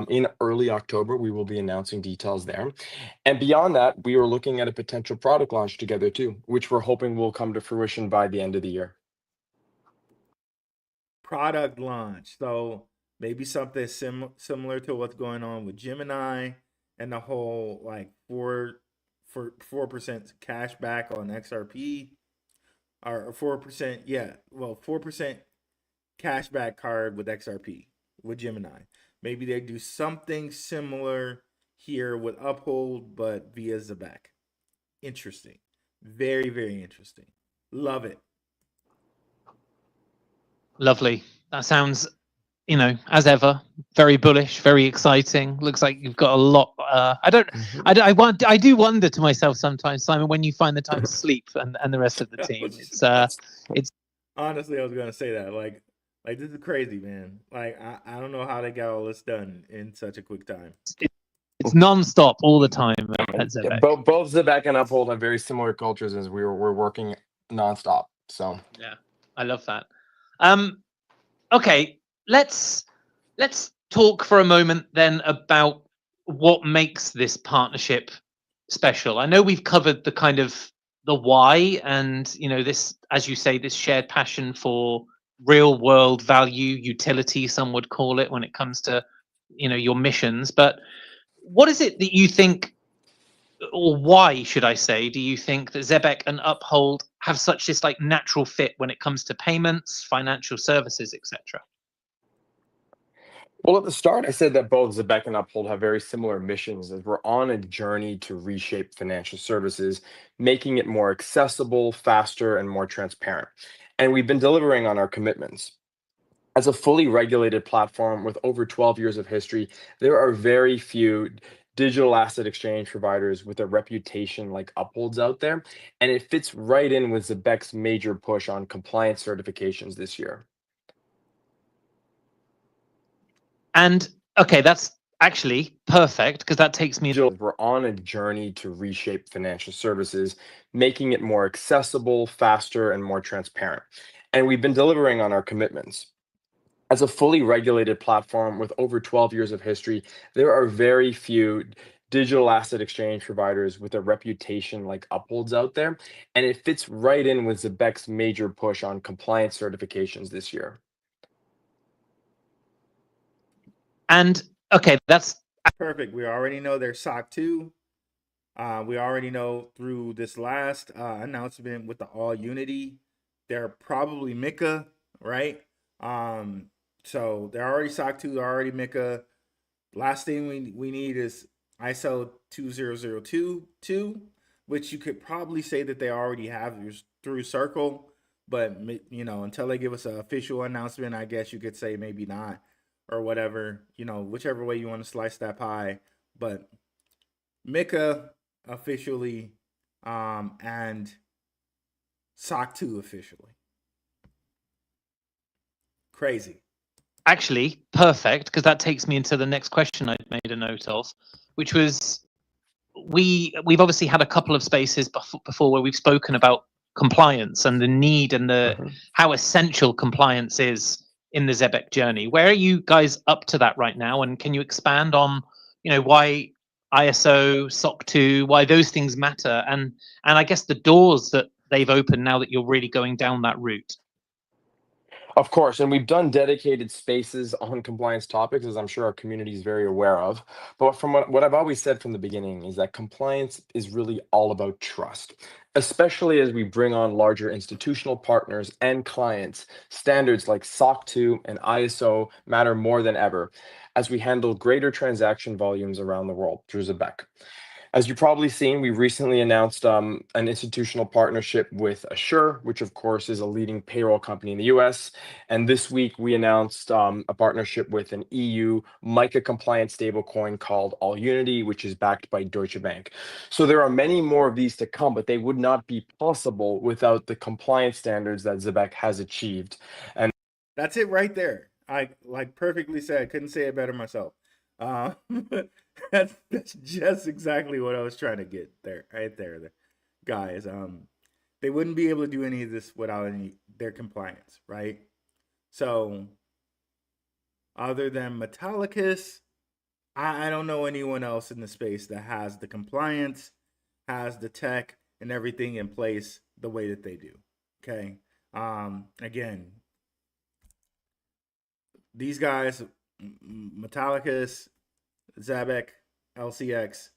In early October, we will be announcing details there. And beyond that, we are looking at a potential product launch together too, which we're hoping will come to fruition by the end of the year. Product launch. So maybe something similar to what's going on with Gemini and the whole like 4% cash back on XRP or 4%, yeah, well, 4% cash back card with XRP with Gemini. Maybe they do something similar here with Uphold, but via Zabec. Interesting. Very, very interesting. Love it. Lovely. That sounds, as ever, very bullish, very exciting. Looks like you've got a lot. I do wonder to myself sometimes, Simon, when you find the time to sleep and the rest of the team. It's honestly, I was gonna say that. Like this is crazy, man. Like I don't know how they got all this done in such a quick time. It's non-stop all the time at ZEBEC. Yeah, both Zabec and Uphold have very similar cultures as we're working nonstop. So yeah, I love that. Okay, let's talk for a moment then about what makes this partnership special. I know we've covered the kind of the why and this, as you say, this shared passion for real world value, utility, some would call it, when it comes to your missions. But what is it that you think, or why should I say, do you think that Zabec and Uphold have such this like natural fit when it comes to payments, financial services, etc.? Well, at the start, I said that both Zabec and Uphold have very similar missions as we're on a journey to reshape financial services, making it more accessible, faster, and more transparent. And we've been delivering on our commitments. As a fully regulated platform with over 12 years of history, there are very few digital asset exchange providers with a reputation like Uphold's out there, and it fits right in with Zabec's major push on compliance certifications this year. And okay, that's actually perfect because that takes me. We're on a journey to reshape financial services, making it more accessible, faster, and more transparent. And we've been delivering on our commitments. As a fully regulated platform with over 12 years of history, there are very few digital asset exchange providers with a reputation like Uphold's out there, and it fits right in with Zabec's major push on compliance certifications this year. And okay, that's perfect. We already know they're SOC 2. We already know through this last announcement with the All Unity, they're probably MiCA, right? So they're already SOC 2, they're already MiCA. Last thing we need is ISO 20022, which you could probably say that they already have through Circle. but until they give us an official announcement, I guess you could say maybe not or whatever, whichever way you want to slice that pie. But Mika officially, and SOC 2 officially. Crazy. Actually, perfect, because that takes me into the next question I made a note of, which was we've obviously had a couple of spaces before where we've spoken about compliance and the need and how essential compliance is in the ZEBEC journey. Where are you guys up to that right now? And can you expand on, why ISO, SOC 2, why those things matter, and I guess the doors that they've opened now that you're really going down that route? Of course, and we've done dedicated spaces on compliance topics, as I'm sure our community is very aware of. But from what I've always said from the beginning is that compliance is really all about trust, especially as we bring on larger institutional partners and clients. Standards like SOC 2 and ISO matter more than ever as we handle greater transaction volumes around the world through ZEBEC. As you've probably seen, we recently announced an institutional partnership with Assure, which of course is a leading payroll company in the US. And this week we announced a partnership with an EU MiCA compliant stablecoin called AllUnity, which is backed by Deutsche Bank. So there are many more of these to come, but they would not be possible without the compliance standards that ZEBEC has achieved. And that's it right there. I perfectly said. Couldn't say it better myself. That's just exactly what I was trying to get there, right there, guys. They wouldn't be able to do any of this without their compliance, right? So, other than Metallicus, I don't know anyone else in the space that has the compliance, has the tech, and everything in place the way that they do. Okay. Again, these guys, Metallicus, Zabec, LCX,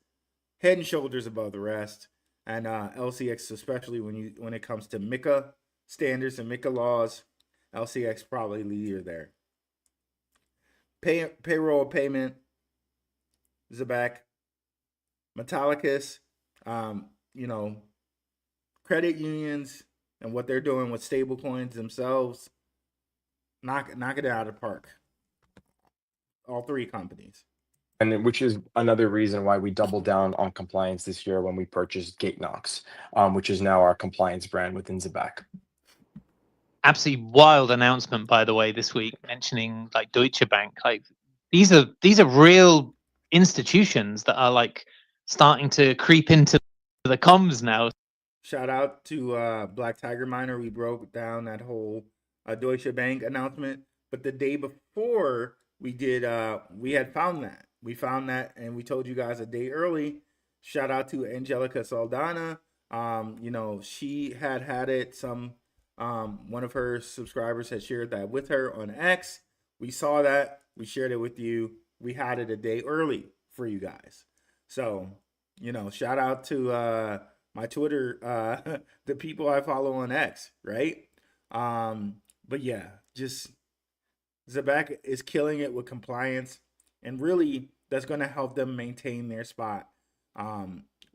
head and shoulders above the rest, and LCX especially when it comes to MiCA standards and MiCA laws, LCX probably leader there. Payroll payment, Zabec, Metallicus, credit unions and what they're doing with stablecoins themselves, knock it out of the park. All three companies. And which is another reason why we doubled down on compliance this year when we purchased GateKnox, which is now our compliance brand within ZEBEC. Absolutely wild announcement, by the way, this week, mentioning like Deutsche Bank. Like these are real institutions that are like starting to creep into the comms now. Shout out to Black Tiger Miner. We broke down that whole Deutsche Bank announcement, but the day before we did, we had found that. We found that, and we told you guys a day early. Shout out to Angelica Saldana. She had it. One of her subscribers had shared that with her on X. We saw that. We shared it with you. We had it a day early for you guys. So, shout out to my Twitter, the people I follow on X, right? But yeah, just ZEBEC is killing it with compliance, and really that's going to help them maintain their spot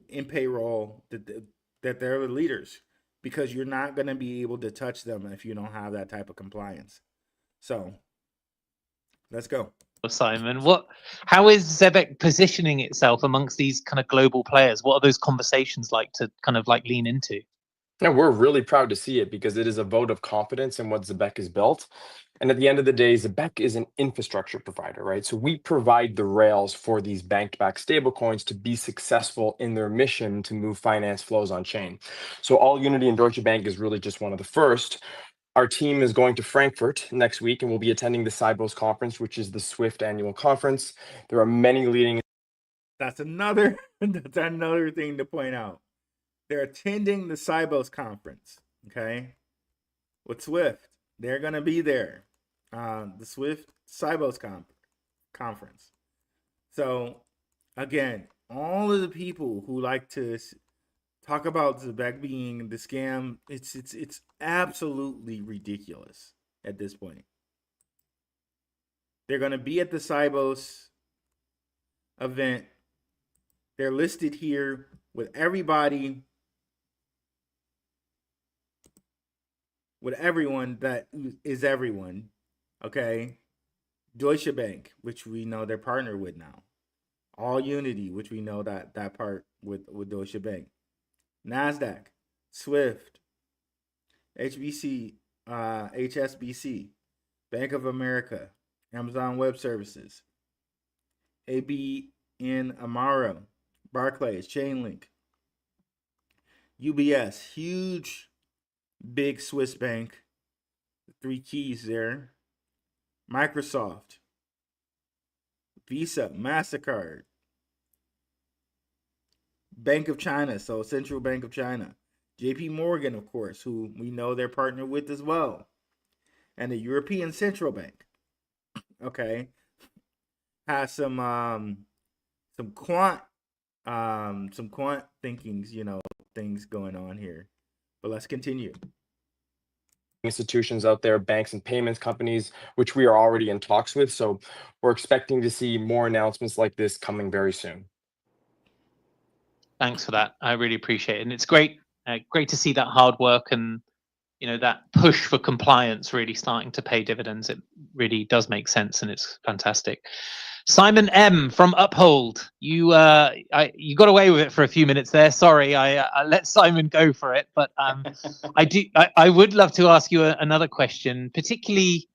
in payroll that they're the leaders, because you're not going to be able to touch them if you don't have that type of compliance. So let's go. Simon, how is ZEBEC positioning itself amongst these kind of global players? What are those conversations like to kind of like lean into? Yeah, we're really proud to see it because it is a vote of confidence in what ZEBEC has built. And at the end of the day, ZEBEC is an infrastructure provider, right? So we provide the rails for these bank-backed stablecoins to be successful in their mission to move finance flows on chain. So AllUnity and Deutsche Bank is really just one of the first. Our team is going to Frankfurt next week, and we'll be attending the Sibos conference, which is the SWIFT annual conference. There are many leading. That's another thing to point out. They're attending the Sibos conference, okay, with SWIFT. They're going to be there, the SWIFT Sibos conference. So, again, all of the people who like to talk about ZEBEC being the scam, it's absolutely ridiculous at this point. They're going to be at the Sibos event. They're listed here with everybody with everyone that is everyone. Okay, Deutsche Bank, which we know they're partnered with now. All Unity, which we know that part with Deutsche Bank. Nasdaq, Swift, HSBC, Bank of America, Amazon Web Services, ABN Amaro, Barclays, Chainlink, UBS, huge, big Swiss bank, 3 keys there, Microsoft, Visa, MasterCard, Bank of China, so Central Bank of China, JP Morgan, of course, who we know they're partnered with as well, and the European Central Bank. Okay, has some quant thinkings, things going on here. But let's continue. Institutions out there, banks and payments companies, which we are already in talks with. So we're expecting to see more announcements like this coming very soon. Thanks for that. I really appreciate it. And it's great to see that hard work and, that push for compliance really starting to pay dividends. It really does make sense, and it's fantastic. Simon M from Uphold, you got away with it for a few minutes there. Sorry, I let Simon go for it, but I would love to ask you another question, particularly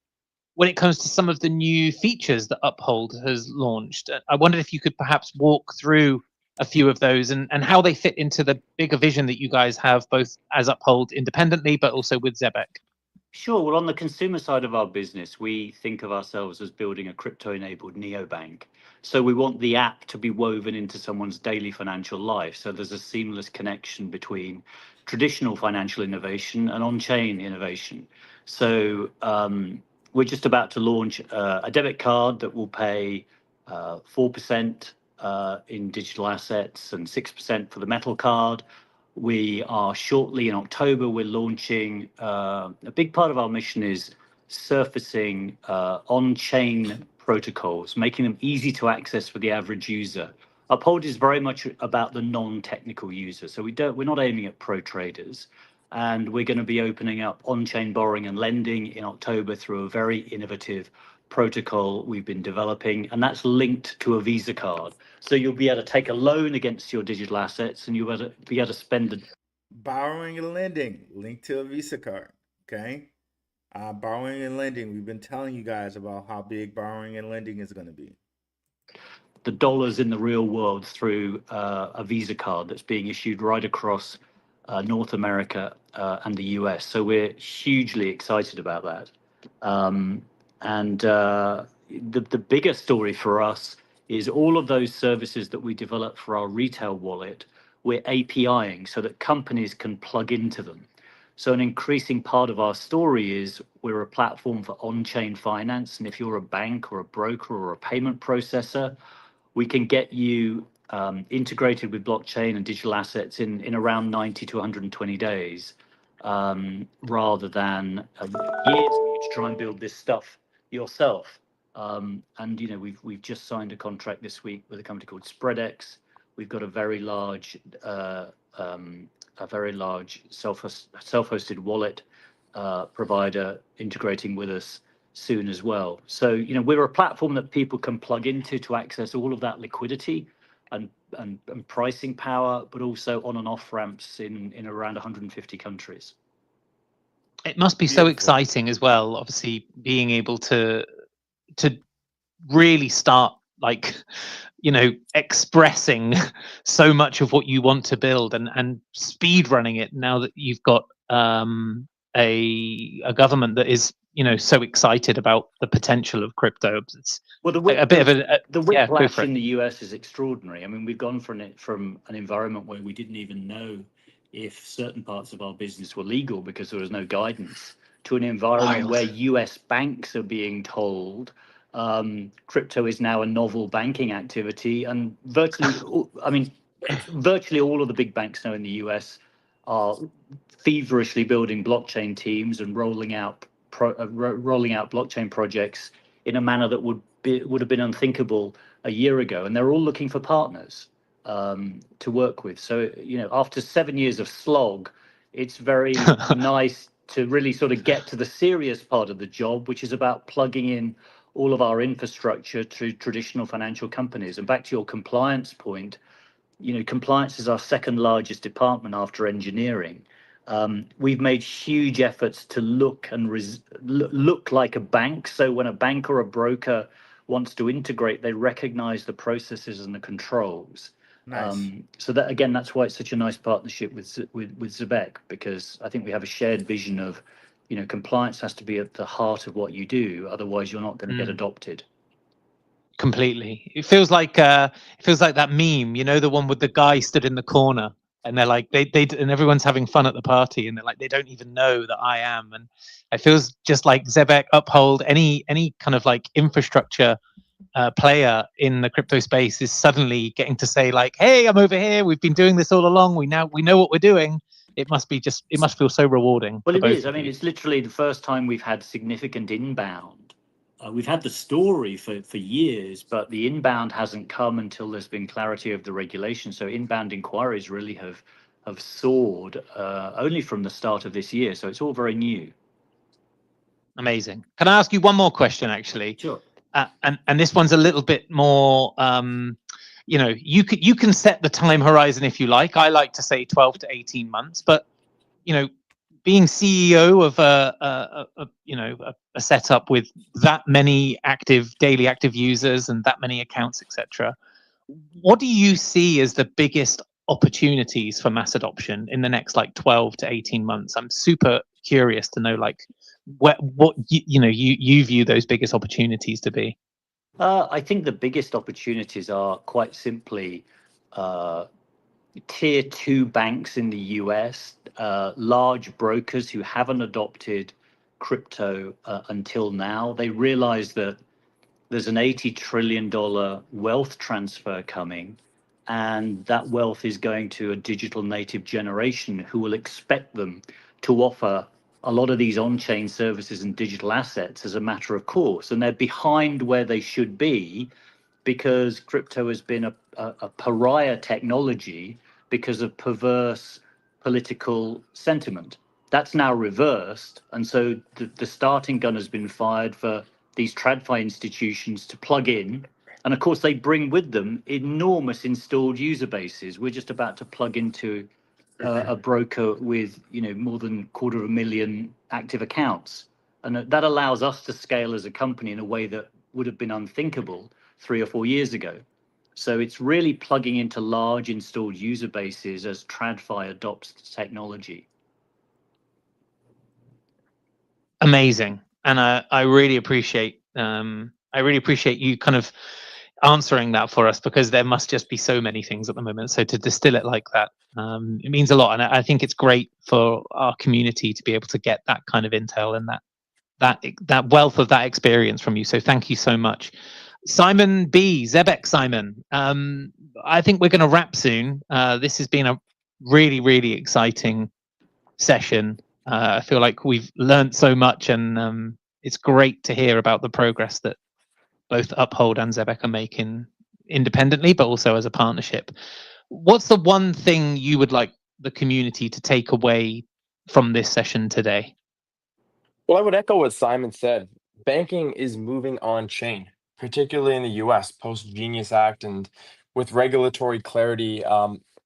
when it comes to some of the new features that Uphold has launched. I wondered if you could perhaps walk through a few of those and how they fit into the bigger vision that you guys have, both as Uphold independently, but also with ZEBEC. Sure. Well, on the consumer side of our business, we think of ourselves as building a crypto-enabled neobank. So we want the app to be woven into someone's daily financial life. So there's a seamless connection between traditional financial innovation and on-chain innovation. So we're just about to launch a debit card that will pay 4% in digital assets and 6% for the metal card. We are shortly in October, we're launching, a big part of our mission is surfacing on-chain protocols, making them easy to access for the average user. Uphold is very much about the non-technical user. So we're not aiming at pro traders. And we're going to be opening up on-chain borrowing and lending in October through a very innovative protocol we've been developing, and that's linked to a Visa card. So you'll be able to take a loan against your digital assets, and you'll be able to spend it. Borrowing and lending linked to a Visa card. Okay, borrowing and lending. We've been telling you guys about how big borrowing and lending is going to be. The dollars in the real world through a Visa card that's being issued right across North America and the US. So we're hugely excited about that. And the bigger story for us is all of those services that we develop for our retail wallet, we're APIing so that companies can plug into them. So an increasing part of our story is we're a platform for on-chain finance. And if you're a bank or a broker or a payment processor, we can get you integrated with blockchain and digital assets in around 90 to 120 days, rather than years to try and build this stuff yourself. And we've just signed a contract this week with a company called SpreadX. We've got a very large self-hosted wallet provider integrating with us soon as well. So we're a platform that people can plug into to access all of that liquidity and pricing power, but also on and off ramps in around 150 countries. It must be so exciting as well, obviously, being able to really start expressing so much of what you want to build and speed running it now that you've got a government that is so excited about the potential of crypto. It's the whiplash in the US is extraordinary. I mean, we've gone from an environment where we didn't even know if certain parts of our business were legal because there was no guidance, to an environment where US banks are being told crypto is now a novel banking activity, and virtually all of the big banks now in the US are feverishly building blockchain teams and rolling out blockchain projects in a manner that would have been unthinkable a year ago, and they're all looking for partners to work with. So after 7 years of slog, it's very nice to really sort of get to the serious part of the job, which is about plugging in all of our infrastructure to traditional financial companies. And back to your compliance point, compliance is our second largest department after engineering. We've made huge efforts to look and look like a bank. So when a bank or a broker wants to integrate, they recognize the processes and the controls. Nice. So that, again, that's why it's such a nice partnership with ZEBEC, because I think we have a shared vision of, compliance has to be at the heart of what you do. Otherwise, you're not going to get adopted. Completely. It feels like that meme, the one with the guy stood in the corner, and they're like and everyone's having fun at the party, and they're like, they don't even know that I am. And it feels just like Zabec, Uphold, any kind of like infrastructure player in the crypto space is suddenly getting to say like, hey, I'm over here, we've been doing this all along, we know what we're doing. It must feel so rewarding. Well, it is. I mean, it's literally the first time we've had significant inbound. We've had the story for years, but the inbound hasn't come until there's been clarity of the regulation. So inbound inquiries really have soared only from the start of this year. So it's all very new. Amazing. Can I ask you one more question, actually? Sure. And this one's a little bit more, you can set the time horizon if you like. I like to say 12 to 18 months, but being CEO of a setup with that many daily active users and that many accounts, etc., what do you see as the biggest opportunities for mass adoption in the next 12 to 18 months? I'm super curious to know what you view those biggest opportunities to be. I think the biggest opportunities are quite simply tier 2 banks in the US, large brokers who haven't adopted crypto until now. They realize that there's an $80 trillion wealth transfer coming, and that wealth is going to a digital native generation who will expect them to offer a lot of these on-chain services and digital assets as a matter of course. And they're behind where they should be because crypto has been a pariah technology because of perverse political sentiment. That's now reversed. And so the starting gun has been fired for these TradFi institutions to plug in. And of course, they bring with them enormous installed user bases. We're just about to plug into a broker with more than 250,000 active accounts. And that allows us to scale as a company in a way that would have been unthinkable 3 or 4 years ago. So it's really plugging into large installed user bases as TradFi adopts the technology. Amazing. And I really appreciate you kind of answering that for us, because there must just be so many things at the moment. So to distill it like that, it means a lot. And I think it's great for our community to be able to get that kind of intel and that wealth of that experience from you. So thank you so much. Simon B, ZEBEC Simon. I think we're going to wrap soon. This has been a really, really exciting session. I feel like we've learned so much, and it's great to hear about the progress that both Uphold and ZEBEC are making independently, but also as a partnership. What's the one thing you would like the community to take away from this session today? Well, I would echo what Simon said. Banking is moving on chain, particularly in the US, post-Genius Act, and with regulatory clarity,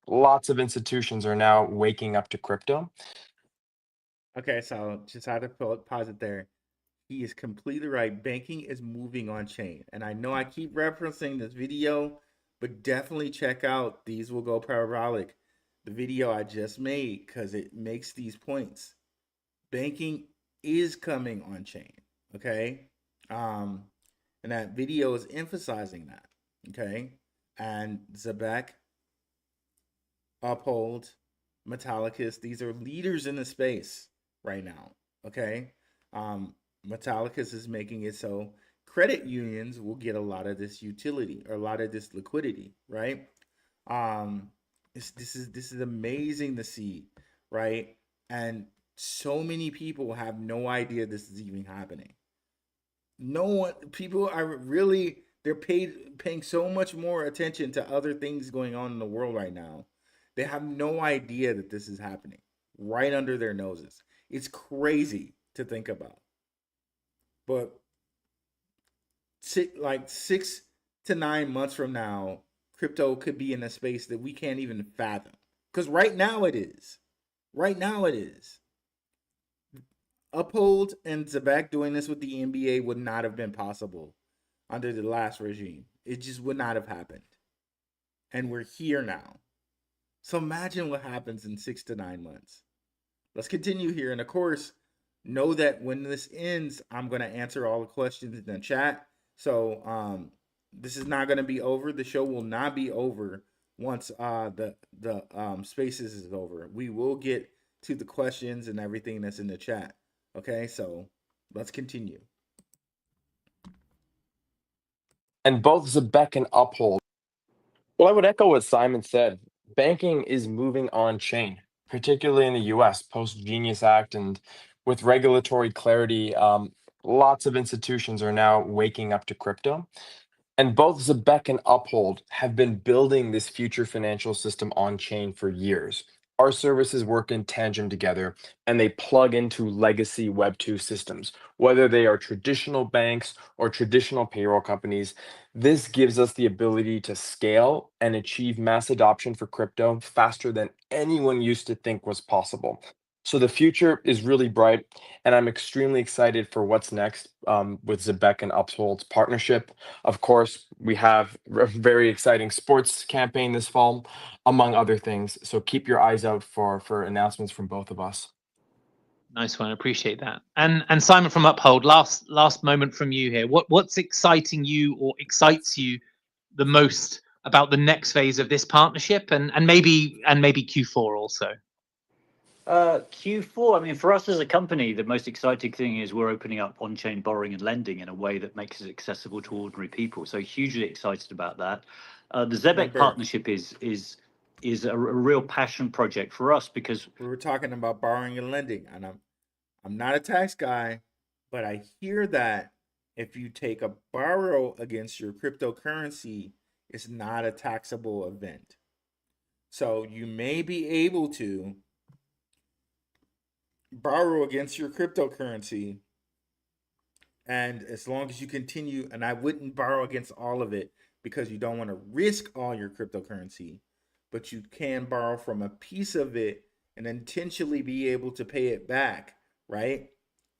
lots of institutions are now waking up to crypto. Okay, so just had to pause it there. He is completely right. Banking is moving on chain. And I know I keep referencing this video, but definitely check out These Will Go Parabolic, the video I just made, because it makes these points. Banking is coming on chain. Okay. And that video is emphasizing that. Okay. And Zabec, Uphold, Metallicus, these are leaders in the space right now. Okay. Metallicus is making it so credit unions will get a lot of this utility or a lot of this liquidity, right? This is amazing to see, right? And so many people have no idea this is even happening. No one, people are really, they're paying so much more attention to other things going on in the world right now. They have no idea that this is happening right under their noses. It's crazy to think about. But like 6 to 9 months from now, crypto could be in a space that we can't even fathom. Because right now it is. Right now it is. Uphold and Zabec doing this with the NBA would not have been possible under the last regime. It just would not have happened. And we're here now. So imagine what happens in 6 to 9 months. Let's continue here. And of course, know that when this ends, I'm going to answer all the questions in the chat. So this is not going to be over. The show will not be over once the spaces is over. We will get to the questions and everything that's in the chat. Okay, so let's continue. And both Zabec and Uphold. Well, I would echo what Simon said. Banking is moving on chain, particularly in the US, post Genius Act, and with regulatory clarity, lots of institutions are now waking up to crypto. And both Zabec and Uphold have been building this future financial system on chain for years. Our services work in tandem together, and they plug into legacy Web2 systems, whether they are traditional banks or traditional payroll companies. This gives us the ability to scale and achieve mass adoption for crypto faster than anyone used to think was possible. So the future is really bright, and I'm extremely excited for what's next with Zabec and Uphold's partnership. Of course, we have a very exciting sports campaign this fall, among other things. So keep your eyes out for announcements from both of us. Nice one, appreciate that. And Simon from Uphold, last moment from you here. What's exciting you or excites you the most about the next phase of this partnership, and maybe Q4 also? Q4, I mean, for us as a company, the most exciting thing is we're opening up on-chain borrowing and lending in a way that makes it accessible to ordinary people. So hugely excited about that. The ZEBEC partnership is a real passion project for us because we were talking about borrowing and lending, and I'm not a tax guy, but I hear that if you take a borrow against your cryptocurrency, it's not a taxable event. So you may be able to borrow against your cryptocurrency, and as long as you continue, and I wouldn't borrow against all of it because you don't want to risk all your cryptocurrency, but you can borrow from a piece of it and intentionally be able to pay it back, right?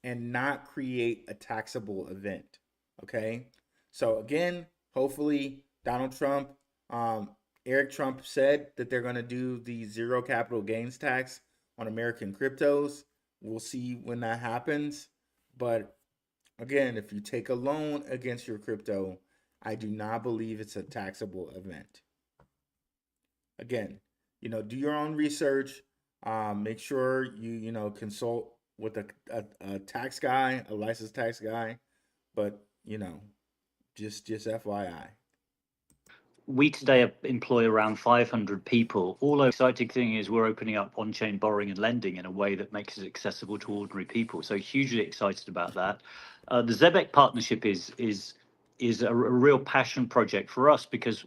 And not create a taxable event. Okay. So again, hopefully Donald Trump, Eric Trump said that they're going to do the zero capital gains tax on American cryptos. We'll see when that happens. But again, if you take a loan against your crypto, I do not believe it's a taxable event. Again, do your own research. Make sure you consult with a tax guy, a licensed tax guy. But just FYI. We today employ around 500 people. All the exciting thing is we're opening up on-chain borrowing and lending in a way that makes it accessible to ordinary people. So hugely excited about that. The ZEBEC partnership is a real passion project for us because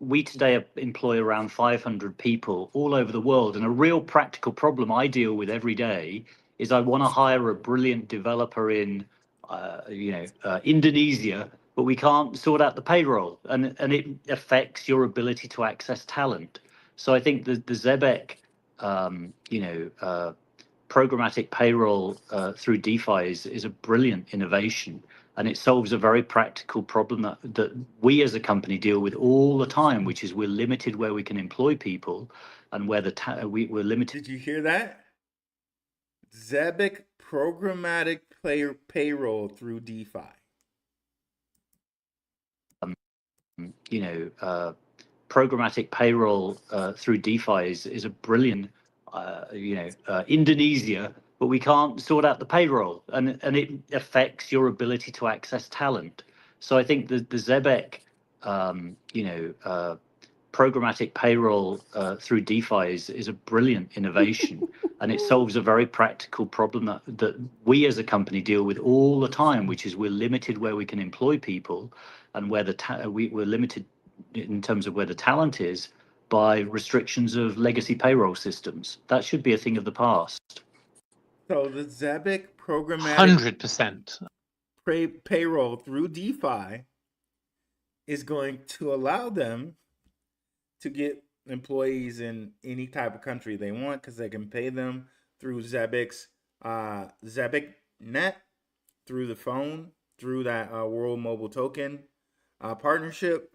we today employ around 500 people all over the world. And a real practical problem I deal with every day is I want to hire a brilliant developer in Indonesia, but we can't sort out the payroll, and it affects your ability to access talent. So I think the ZEBEC, programmatic payroll through DeFi is a brilliant innovation, and it solves a very practical problem that we as a company deal with all the time, which is we're limited where we can employ people, and where we're limited. Did you hear that? ZEBEC programmatic payroll through DeFi. Programmatic payroll through DeFi is a brilliant, Indonesia, but we can't sort out the payroll, and it affects your ability to access talent. So I think the ZEBEC, programmatic payroll through DeFi is a brilliant innovation, and it solves a very practical problem that we as a company deal with all the time, which is we're limited where we can employ people, and where we're limited in terms of where the talent is by restrictions of legacy payroll systems. That should be a thing of the past. So the Zabec programmatic 100%. payroll through DeFi is going to allow them to get employees in any type of country they want because they can pay them through Zabec's Zabec Net, through the phone, through that World Mobile Token partnership.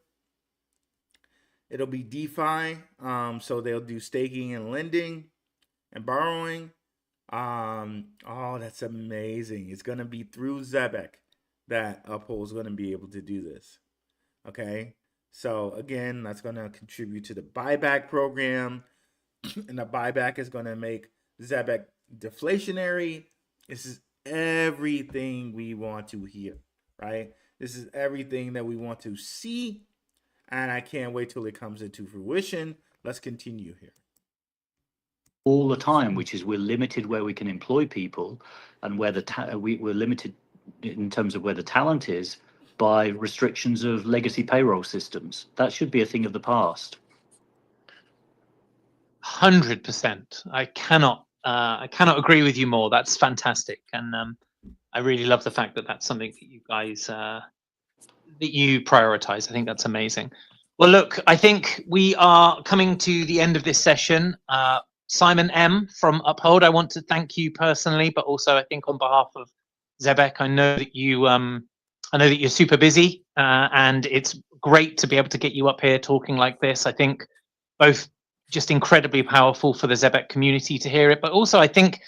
It'll be DeFi, so they'll do staking and lending and borrowing. Oh, that's amazing. It's going to be through Zabec that Uphold is going to be able to do this. Okay. So again, that's going to contribute to the buyback program, and the buyback is going to make Zabec deflationary. This is everything we want to hear, right? This is everything that we want to see, and I can't wait till it comes into fruition. Let's continue here. All the time, which is we're limited where we can employ people, and where we're limited in terms of where the talent is by restrictions of legacy payroll systems. That should be a thing of the past. 100%. I cannot agree with you more. That's fantastic, and I really love the fact that that's something that you guys that you prioritize. I think that's amazing. Well, look, I think we are coming to the end of this session. Simon M from Uphold, I want to thank you personally, but also I think on behalf of Zabec, I know that you're super busy, and it's great to be able to get you up here talking like this. I think both just incredibly powerful for the Zabec community to hear it, but also I think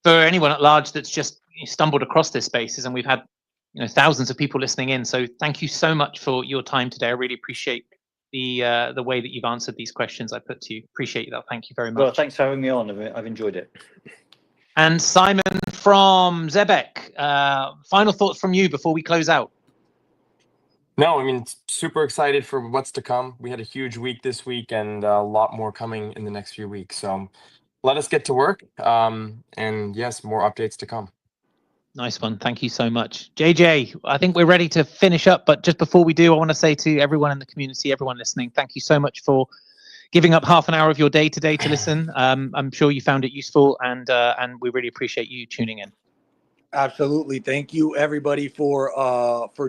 for anyone at large that's just stumbled across this spaces, and we've had thousands of people listening in. So thank you so much for your time today. I really appreciate the way that you've answered these questions I put to you. Appreciate that. Thank you very much. Well, thanks for having me on. I've enjoyed it. And Simon from Zabec, final thoughts from you before we close out. No, I mean, super excited for what's to come. We had a huge week this week and a lot more coming in the next few weeks. So let us get to work. And yes, more updates to come. Nice one. Thank you so much. JJ, I think we're ready to finish up. But just before we do, I want to say to everyone in the community, everyone listening, thank you so much for giving up half an hour of your day today to listen. I'm sure you found it useful, and we really appreciate you tuning in. Absolutely. Thank you, everybody, for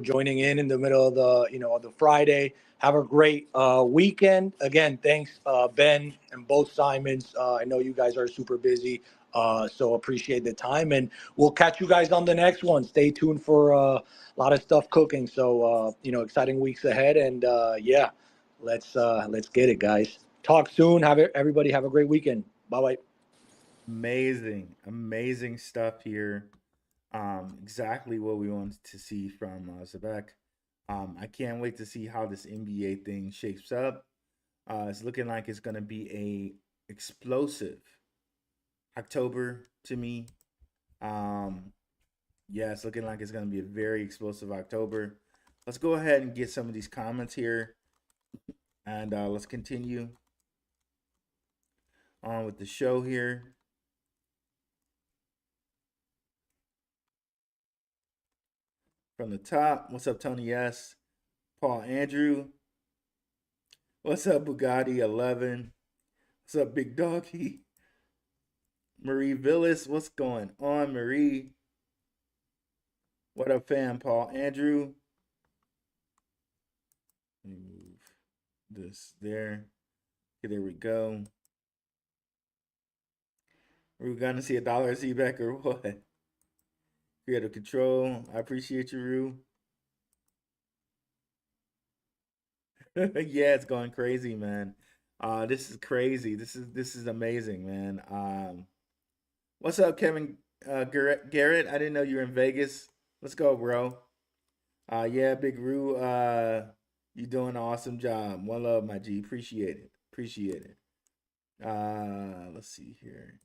joining in the middle of the Friday. Have a great weekend. Again, thanks, Ben and both Simons. I know you guys are super busy, so appreciate the time, and we'll catch you guys on the next one. Stay tuned for a lot of stuff cooking. So exciting weeks ahead, and yeah, let's get it, guys. Talk soon. Everybody have a great weekend. Bye bye. Amazing stuff here. Exactly what we wanted to see from Zabec. I can't wait to see how this NBA thing shapes up. It's looking like it's going to be a explosive October to me. Yeah, it's looking like it's going to be a very explosive October. Let's go ahead and get some of these comments here, and let's continue on with the show here. From the top, what's up, Tony S? Paul Andrew. What's up, Bugatti 11? What's up, Big Doggy? Marie Villas, what's going on, Marie? What up, fam? Paul Andrew. Let me move this there. Okay, there we go. Are we gonna see $1 ZEBEC or what? Creative control. I appreciate you, Rue. Yeah, it's going crazy, man. This is crazy. This is amazing, man. What's up, Kevin Garrett? I didn't know you were in Vegas. Let's go, bro. Yeah, Big Rue. You doing an awesome job. One love, my G. Appreciate it. Let's see here.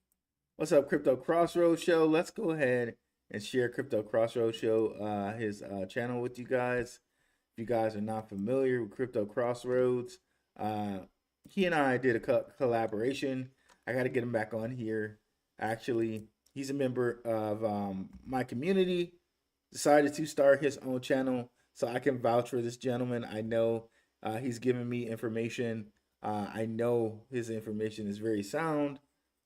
What's up, Crypto Crossroads Show? Let's go ahead and share Crypto Crossroads Show, his channel with you guys. If you guys are not familiar with Crypto Crossroads, he and I did a collaboration. I got to get him back on here. Actually, he's a member of my community. Decided to start his own channel, so I can vouch for this gentleman. I know he's giving me information. I know his information is very sound,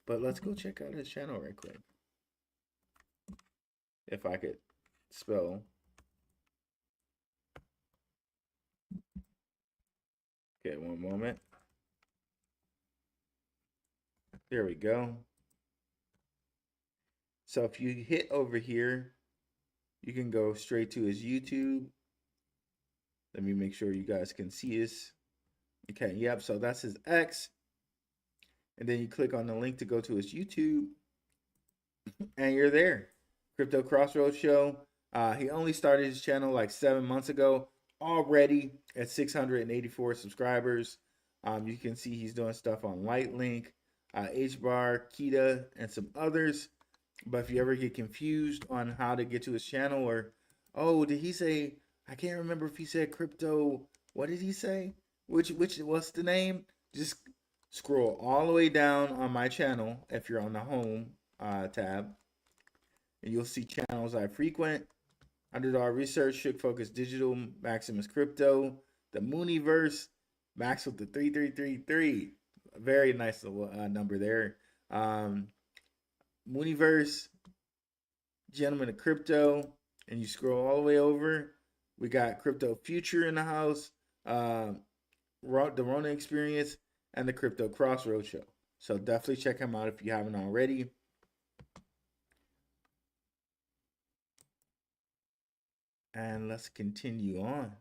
but let's go check out his channel right quick. if I could spell. Okay, one moment. There we go. So if you hit over here, you can go straight to his YouTube. Let me make sure you guys can see this. Okay, yep, so that's his X. And then you click on the link to go to his YouTube, and you're there. Crypto Crossroads Show. He only started his channel like 7 months ago, already at 684 subscribers. You can see he's doing stuff on Lightlink, HBAR, Kita, and some others. But if you ever get confused on how to get to his channel, or, oh, did he say, I can't remember if he said crypto, what did he say? What's the name? Just scroll all the way down on my channel if you're on the home tab, and you'll see channels I frequent. Underdog Research, Shook Focus Digital, Maximus Crypto, the Mooniverse, Max with the 3333. A very nice little number there. Mooniverse, Gentleman of Crypto, and you scroll all the way over. We got Crypto Future in the house, the Rona Experience, and the Crypto Crossroads Show. So definitely check him out if you haven't already. And let's continue on.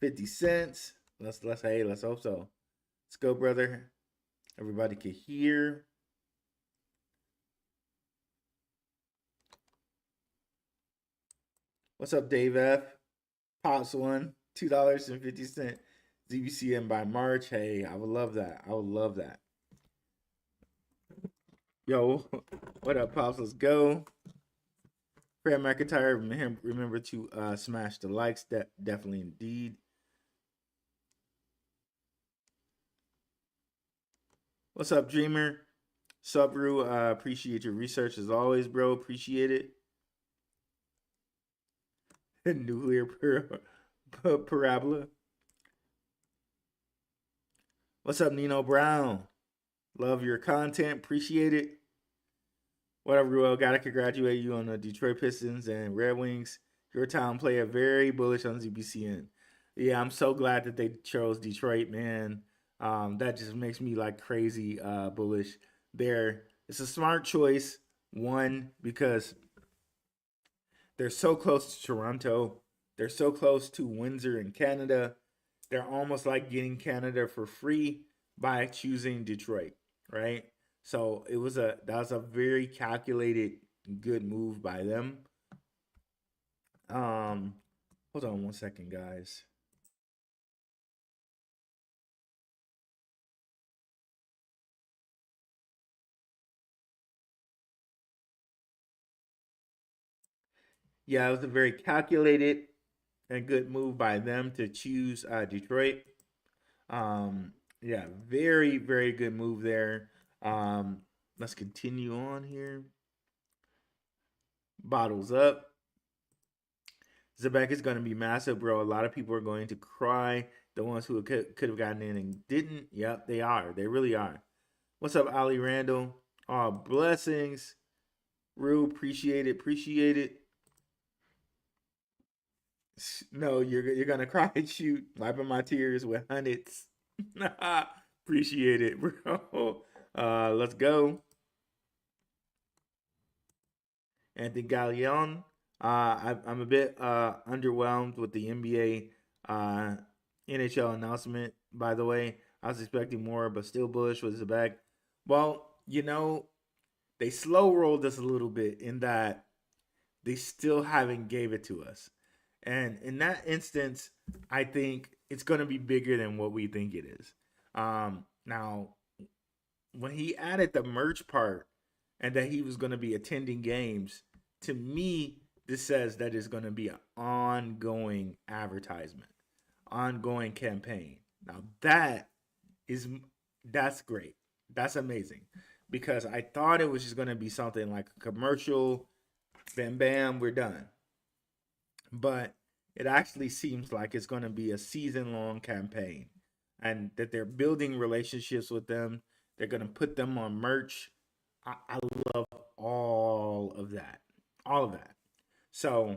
50 cents. Let's hope so. Let's go, brother. Everybody can hear. What's up, Dave F? Pops one, $2.50. ZBCN by March. Hey, I would love that. I would love that. Yo, what up, Pops? Let's go. Fred McIntyre, remember to smash the likes. Definitely indeed. What's up, Dreamer? Subru, appreciate your research as always, bro. Appreciate it. Nuclear parabola. What's up, Nino Brown? Love your content. Appreciate it. What up, Ruel? Gotta congratulate you on the Detroit Pistons and Red Wings. Your town player, very bullish on ZBCN. Yeah, I'm so glad that they chose Detroit, man. That just makes me like crazy bullish there. It's a smart choice. One, because they're so close to Toronto. They're so close to Windsor in Canada. They're almost like getting Canada for free by choosing Detroit, right? So that was a very calculated, good move by them. Hold on one second, guys. Yeah, it was a very calculated and good move by them to choose Detroit. Yeah, very, very good move there. Let's continue on here. Bottles up. Zabec is going to be massive, bro. A lot of people are going to cry. The ones who could have gotten in and didn't. Yep, they are. They really are. What's up, Ali Randall? Oh, blessings. Rue, appreciate it. Appreciate it. No, you're gonna cry and shoot, wiping my tears with hundreds. Appreciate it, bro. Let's go. Anthony Gallion. I'm a bit underwhelmed with the NBA NHL announcement, by the way. I was expecting more, but still bullish with Zabec. Well, they slow rolled us a little bit in that they still haven't gave it to us. And in that instance, I think it's going to be bigger than what we think it is. Now, when he added the merch part and that he was going to be attending games, to me, this says that it's going to be an ongoing advertisement, ongoing campaign. Now, that's great. That's amazing. Because I thought it was just going to be something like a commercial, bam, bam, we're done. But it actually seems like it's going to be a season-long campaign, and that they're building relationships with them. They're going to put them on merch. I love all of that. All of that. So,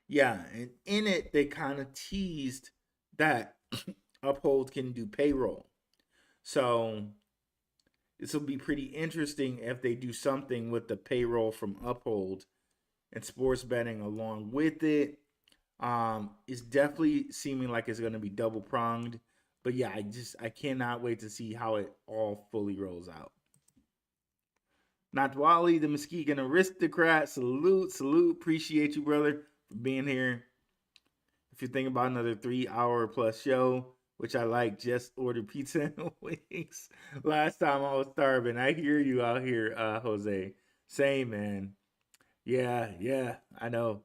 yeah, and in it they kind of teased that Uphold can do payroll. So this will be pretty interesting if they do something with the payroll from Uphold and sports betting along with it. It's definitely seeming like it's going to be double pronged, but yeah, I cannot wait to see how it all fully rolls out. Not Wally, the Muskegon aristocrat. Salute. Appreciate you, brother, for being here. If you're thinking about another 3 hour plus show, which I like, just order pizza and wings. Last time I was starving. I hear you out here, Jose. Same, man. Yeah, I know.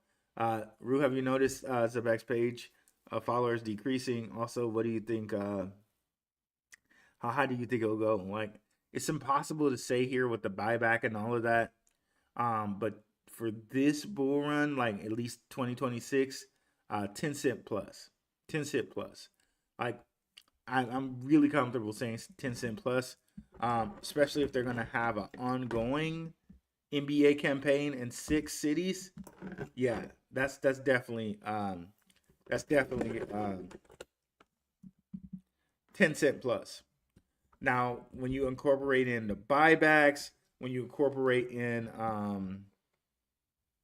Rue, have you noticed Zabec's page followers decreasing? Also, what do you think? How high do you think it'll go? Like, it's impossible to say here with the buyback and all of that. But for this bull run, like at least 2026, 10 cent plus, 10 cent plus. Like, I'm really comfortable saying 10 cent plus, especially if they're gonna have an ongoing NBA campaign in 6 cities. Yeah, that's definitely 10 cent plus. Now, when you incorporate in the buybacks, when you incorporate in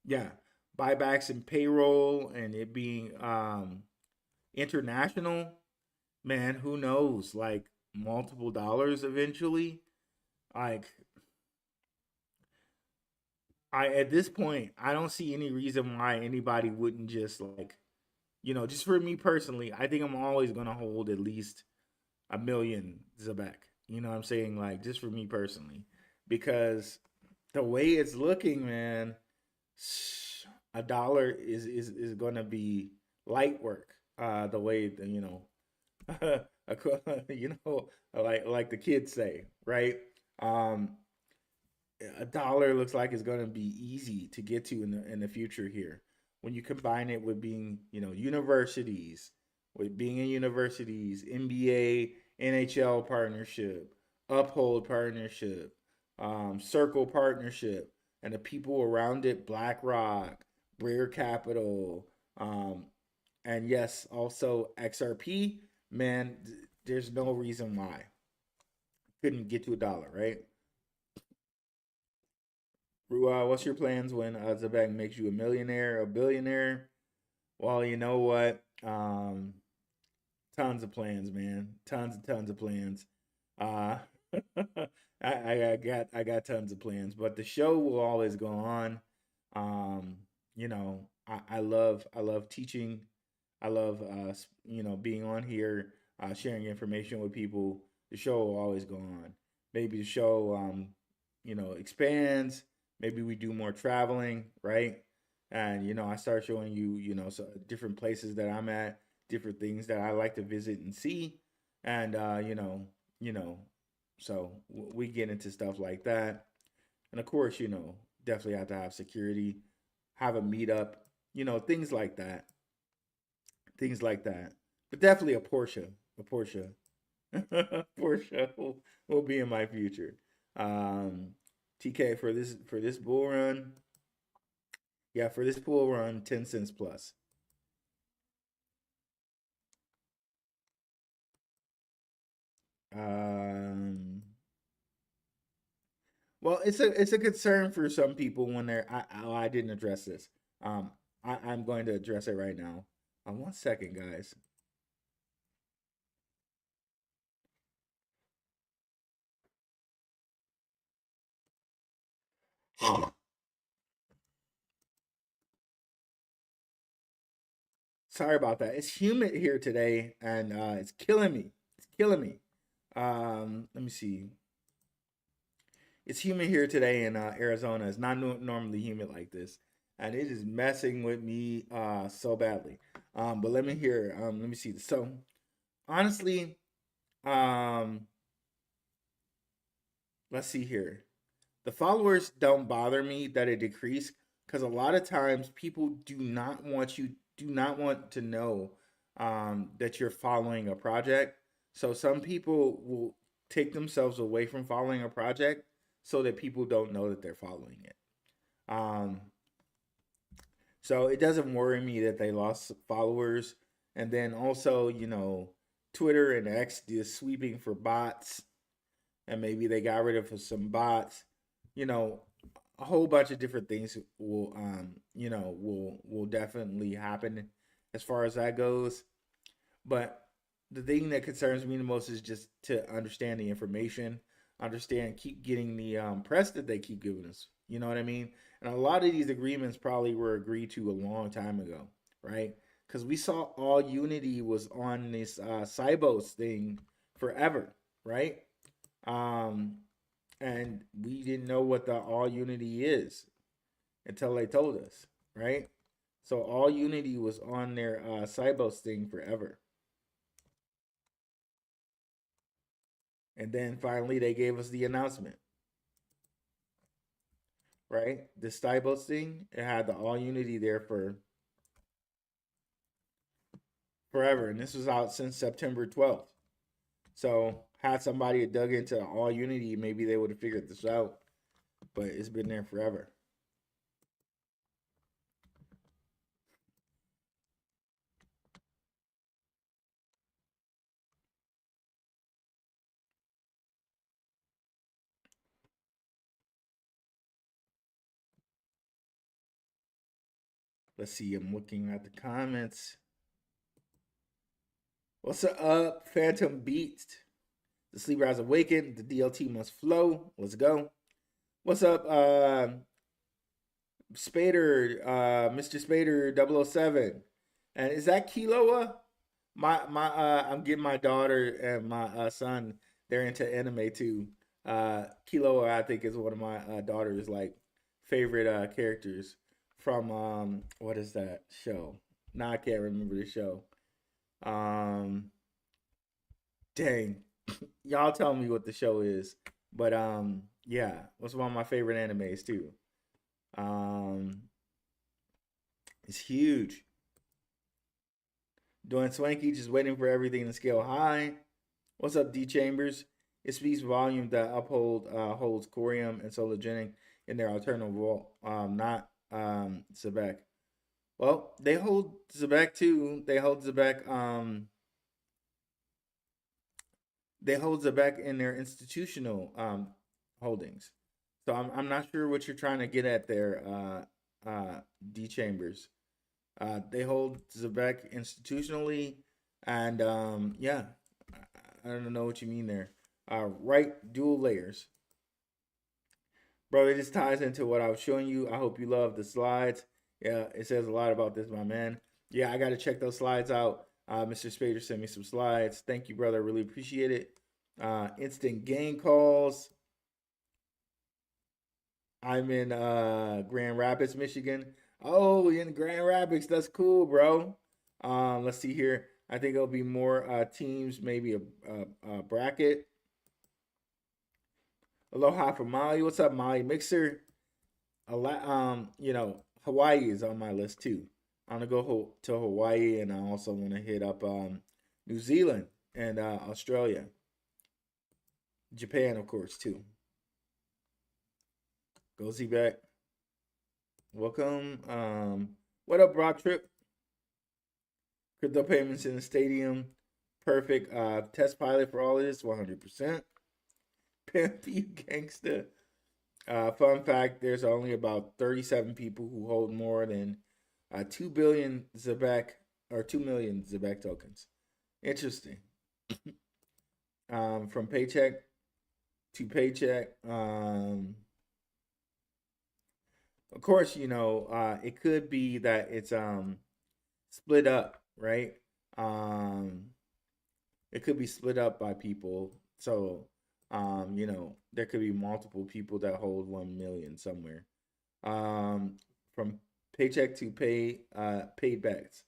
yeah, buybacks and payroll and it being international, man, who knows? Like multiple dollars eventually. Like I at this point, I don't see any reason why anybody wouldn't just like, just for me personally, I think I'm always gonna hold at least a million Zabec. You know what I'm saying? Like just for me personally, because the way it's looking, man, a dollar is gonna be light work. The way like the kids say, right? Um, a dollar looks like it's going to be easy to get to in the future here when you combine it with being universities, with being in universities, NBA, NHL partnership, Uphold partnership, Circle partnership, and the people around it, BlackRock, Breer Capital, and yes, also XRP. Man, there's no reason why couldn't get to a dollar, right? What's your plans when Zabec makes you a millionaire, a billionaire? Well, you know what? Tons of plans, man. Tons of plans. Uh, I got tons of plans, but the show will always go on. I love teaching. I love being on here, sharing information with people. The show will always go on. Maybe the show expands. Maybe we do more traveling, right? And I start showing you, so different places that I'm at, different things that I like to visit and see, and you know, so we get into stuff like that. And of course, definitely have to have security, have a meetup, things like that, things like that. But definitely a Porsche, Porsche will be in my future. Um, TK for this bull run. Yeah, for this bull run, 10 cents plus. Um, well, it's a concern for some people when they're. I didn't address this. I'm going to address it right now. 1 second, guys. Sorry about that. It's humid here today, and it's killing me. It's killing me. Let me see. It's humid here today in Arizona. It's not normally humid like this, and it is messing with me so badly. But let me hear. Let me see. So honestly, um, let's see here. The followers don't bother me that it decreased because a lot of times people do not want to know that you're following a project. So some people will take themselves away from following a project so that people don't know that they're following it. So it doesn't worry me that they lost followers. And then also, Twitter and X is sweeping for bots, and maybe they got rid of some bots. A whole bunch of different things will definitely happen as far as that goes. But the thing that concerns me the most is just to understand the information, keep getting the press that they keep giving us. You know what I mean? And a lot of these agreements probably were agreed to a long time ago, right? Because we saw All Unity was on this Cybos thing forever, right? And we didn't know what the All Unity is until they told us, right? So All Unity was on their Cybos thing forever. And then finally they gave us the announcement, right? The Cybos thing, it had the All Unity there for forever. And this was out since September 12th. So had somebody dug into All Unity, maybe they would have figured this out. But it's been there forever. Let's see, I'm looking at the comments. What's up, Phantom Beast? The sleeper has awakened. The DLT must flow. Let's go. What's up, Spader, Mr. Spader 007? And is that Kiloa? I'm getting my daughter and my son. They're into anime too. Kiloa, I think, is one of my daughter's favorite characters from what is that show? Now I can't remember the show. Dang, y'all tell me what the show is. But yeah, it's one of my favorite animes too. It's huge. Doing Swanky, just waiting for everything to scale high. What's up, D Chambers? It speaks volume that Uphold holds Corium and Sologenic in their alternative vault, not Zabec. Well, they hold Zabec too. They hold Zabec in their institutional holdings. So I'm not sure what you're trying to get at there, D Chambers. They hold Zabec institutionally, and yeah, I don't know what you mean there. Right, dual layers. Bro, it just ties into what I was showing you. I hope you love the slides. Yeah, it says a lot about this, my man. Yeah, I got to check those slides out. Mr. Spader sent me some slides. Thank you, brother. Really appreciate it. Instant gain calls. I'm in Grand Rapids, Michigan. Oh, in Grand Rapids. That's cool, bro. Let's see here. I think it'll be more teams, maybe a bracket. Aloha from Molly. What's up, Molly Mixer? Hawaii is on my list too. I'm gonna go to Hawaii, and I also want to hit up New Zealand and Australia, Japan, of course, too. Go ZEBEC. Welcome. What up, Brock Trip? Crypto payments in the stadium. Perfect test pilot for all of this, 100%. Pimp you gangsta. Fun fact, there's only about 37 people who hold more than 2 billion Zabec or 2 million Zabec tokens. Interesting. From paycheck to paycheck. Of course, it could be that it's split up, right? It could be split up by people. So there could be multiple people that hold 1 million somewhere. From paycheck to paid bets.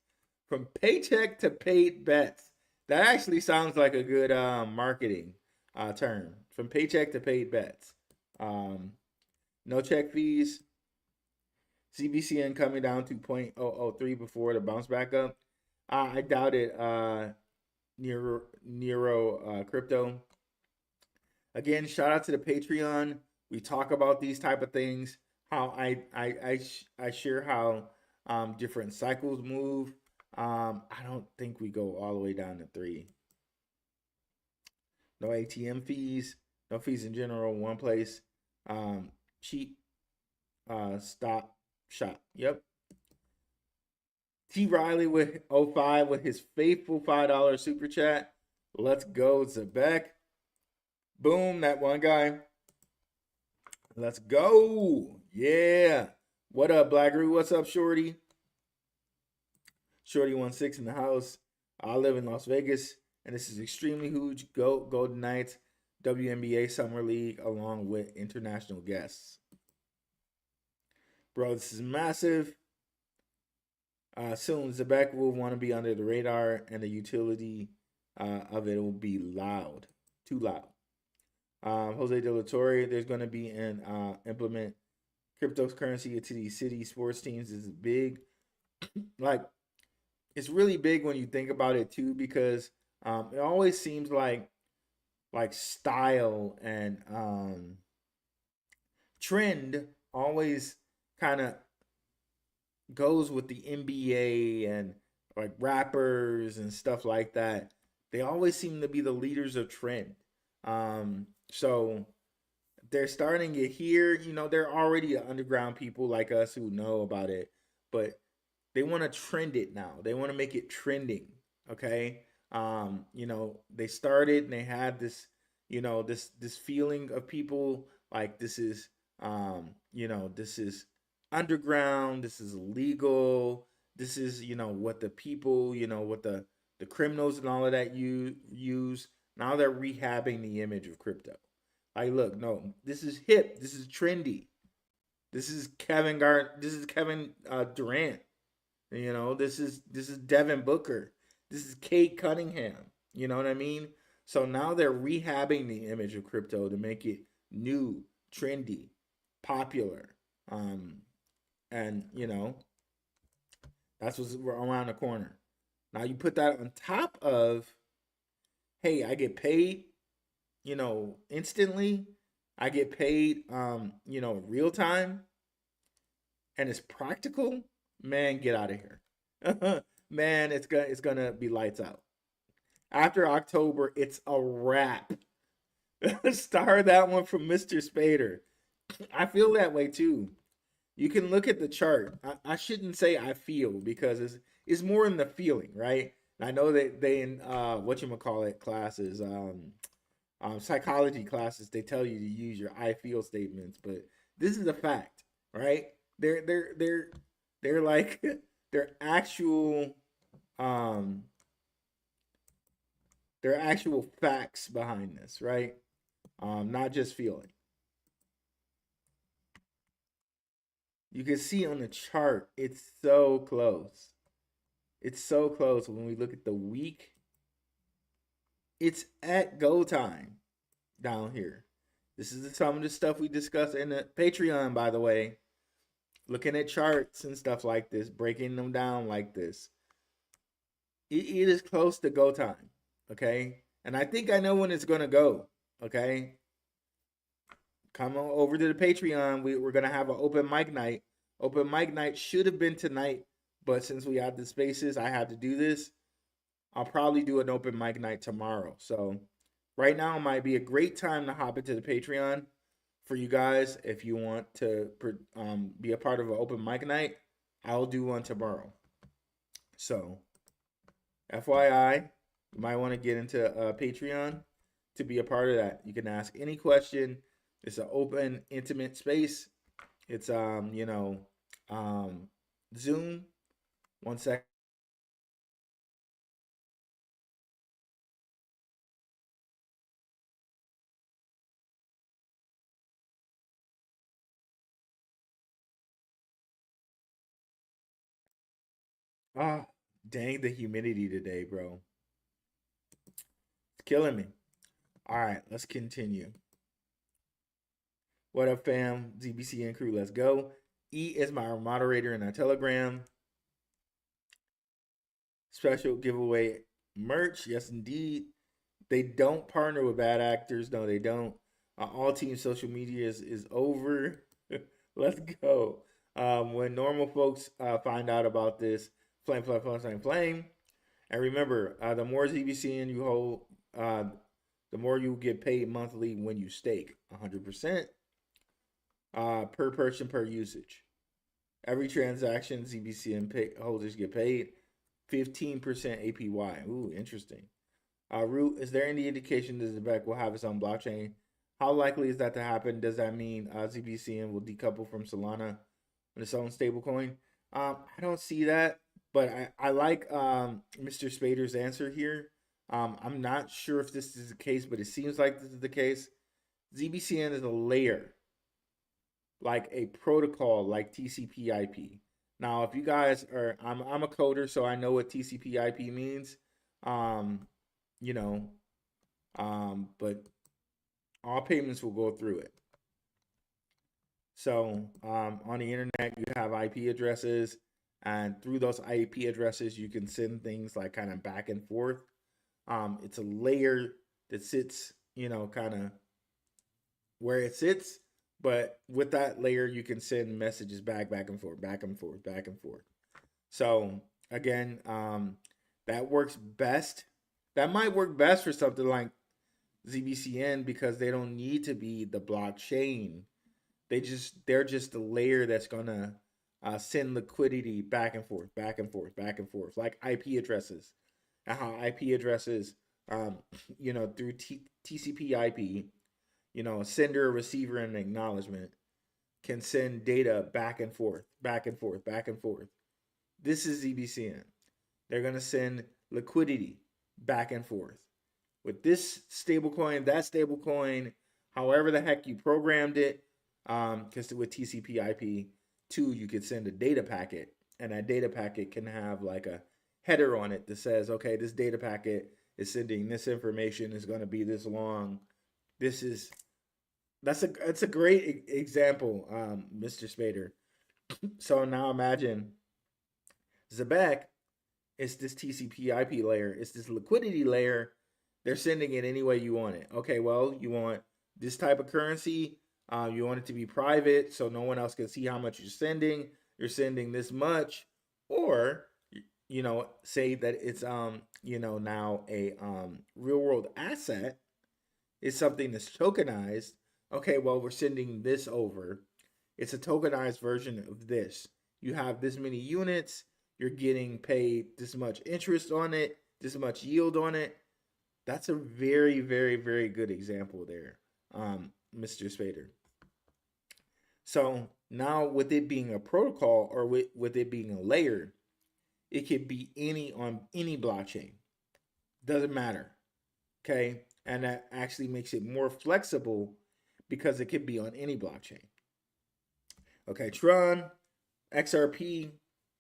From paycheck to paid bets. That actually sounds like a good marketing term. From paycheck to paid bets. No check fees. ZBCN coming down to 0.003 before the bounce back up. I doubt it. Nero Crypto. Again, shout out to the Patreon. We talk about these type of things. How I share how different cycles move. I don't think we go all the way down to 3. No ATM fees, no fees in general. One place, cheap, stop shop. Yep. T Riley with 05 with his faithful $5 super chat. Let's go, Zabec. Boom, that one guy. Let's go. Yeah. What up, Blackrue? What's up, Shorty? Shorty 16 in the house. I live in Las Vegas, and this is extremely huge. Golden Knights, WNBA Summer League, along with international guests. Bro, this is massive. Soon, Zabec will want to be under the radar, and the utility of it will be loud. Too loud. Jose De La Torre, there's going to be an implement cryptocurrency into these city sports teams. This is big. Like, it's really big when you think about it too, because it always seems like style and trend always kind of goes with the NBA and like rappers and stuff like that. They always seem to be the leaders of trend. So they're starting it here. You know, they're already underground people like us who know about it, but they want to trend it now. They want to make it trending. Okay. You know, they started and they had this, you know, this feeling of people like this is, you know, this is underground. This is legal. This is, you know, what the people, you know, what the criminals and all of that use. Now they're rehabbing the image of crypto. Like, look, no, this is hip. This is trendy. This is Kevin Durant. You know, this is Devin Booker. This is Kate Cunningham. You know what I mean? So now they're rehabbing the image of crypto to make it new, trendy, popular. And you know, that's what's around the corner. Now you put that on top of, hey, I get paid, you know, instantly. I get paid, you know, real time, and it's practical. Man, get out of here. Man, it's gonna be lights out. After October, it's a wrap. Star that one from Mr. Spader. I feel that way too. You can look at the chart. I shouldn't say I feel, because it's more in the feeling, right? I know that they in whatchamacallit classes, psychology classes, they tell you to use your I feel statements, but this is a fact, right? They're like they're actual facts behind this, right? Not just feeling. You can see on the chart, it's so close. It's so close. When we look at the week, it's at go time down here. This is some of the stuff we discussed in the Patreon, by the way. Looking at charts and stuff like this, breaking them down like this. It is close to go time, okay? And I think I know when it's going to go, okay? Come on over to the Patreon. We're going to have an open mic night. Open mic night should have been tonight, but since we had the spaces, I had to do this. I'll probably do an open mic night tomorrow. So right now might be a great time to hop into the Patreon for you guys. If you want to be a part of an open mic night, I'll do one tomorrow. So FYI, you might want to get into Patreon to be a part of that. You can ask any question. It's an open, intimate space. It's you know, Zoom. 1 sec. Ah, dang the humidity today, bro. It's killing me. All right, let's continue. What up, fam? ZBCN crew, let's go. E is my moderator in our Telegram. Special giveaway merch. Yes, indeed. They don't partner with bad actors. No, they don't. All team social media is over. Let's go. When normal folks find out about this, flame, flame, flame, flame, flame. And remember, the more ZBCN you hold, the more you get paid monthly when you stake. 100% per person per usage. Every transaction ZBCN holders get paid 15% APY. Ooh, interesting. Root, is there any indication that ZEBEC will have its own blockchain? How likely is that to happen? Does that mean ZBCN will decouple from Solana with its own stablecoin? I don't see that, but I like Mr. Spader's answer here. I'm not sure if this is the case, but it seems like this is the case. ZBCN is a layer, like a protocol like TCP/IP. Now, if you guys are, I'm a coder, so I know what TCP/IP means. You know, but all payments will go through it. So on the internet, you have IP addresses, and through those IP addresses, you can send things like kind of back and forth. It's a layer that sits, kind of where it sits, but with that layer, you can send messages back and forth, back and forth, back and forth. So again, that works best. That might work best for something like ZBCN because they don't need to be the blockchain. They're just a layer that's gonna send liquidity back and forth, back and forth, back and forth, like IP addresses. And how IP addresses, through TCP/IP, a sender, a receiver, and an acknowledgement can send data back and forth, back and forth, back and forth. This is ZBCN. They're gonna send liquidity back and forth with this stablecoin, that stablecoin, however the heck you programmed it. Because with TCP/IP, too, you could send a data packet, and that data packet can have like a header on it that says, okay, this data packet is sending this information, is going to be this long. That's a great example, Mr. Spader. So now imagine ZEBEC is this TCP/IP layer. It's this liquidity layer. They're sending it any way you want it. Okay, well, you want this type of currency. You want it to be private so no one else can see how much you're sending. You're sending this much. Or, say that it's, now a real world asset. It's something that's tokenized. Okay, well, we're sending this over. It's a tokenized version of this. You have this many units. You're getting paid this much interest on it, this much yield on it. That's a very, very, very good example there, Mr. Spader. So now with it being a protocol or with it being a layer, it could be on any blockchain. Doesn't matter. Okay. And that actually makes it more flexible because it could be on any blockchain. Okay. Tron, XRP,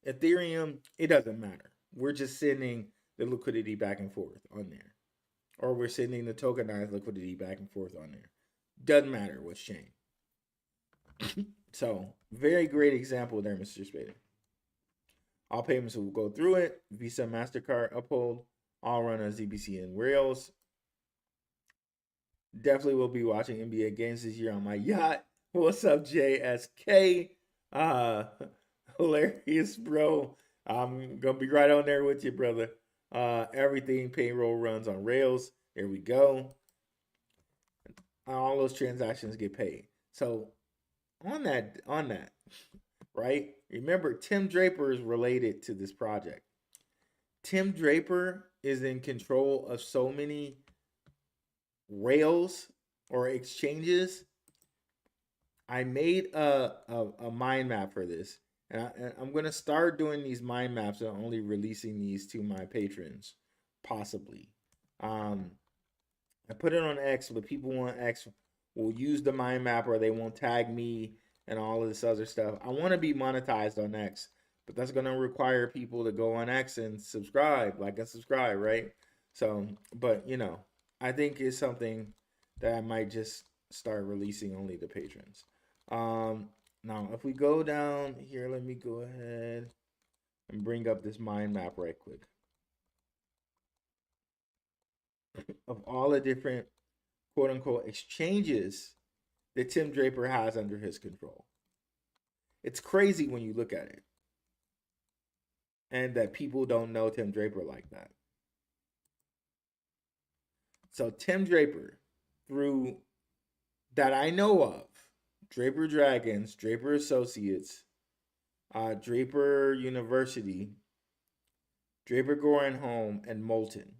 Ethereum, it doesn't matter. We're just sending the liquidity back and forth on there. Or we're sending the tokenized liquidity back and forth on there. Doesn't matter which chain. So, very great example there, Mr. Spader. All payments will go through it. Visa, MasterCard, Uphold, all run on ZBCN Rails. Definitely will be watching NBA games this year on my yacht. What's up, JSK? Hilarious, bro. I'm going to be right on there with you, brother. Everything Payroll runs on Rails. There we go. All those transactions get paid. So on that, right? Remember, Tim Draper is related to this project. Tim Draper is in control of so many rails or exchanges. I made a mind map for this. And I'm going to start doing these mind maps and only releasing these to my patrons, possibly. I put it on X, but people on X will use the mind map or they won't tag me and all of this other stuff. I want to be monetized on X, but that's going to require people to go on X and subscribe, like and subscribe, right? So, but I think it's something that I might just start releasing only to patrons. Now, if we go down here, let me go ahead and bring up this mind map right quick of all the different quote unquote exchanges that Tim Draper has under his control. It's crazy when you look at it. And that people don't know Tim Draper like that. So Tim Draper, through that I know of, Draper Dragons, Draper Associates, Draper University, Draper Goren Home, and Moulton.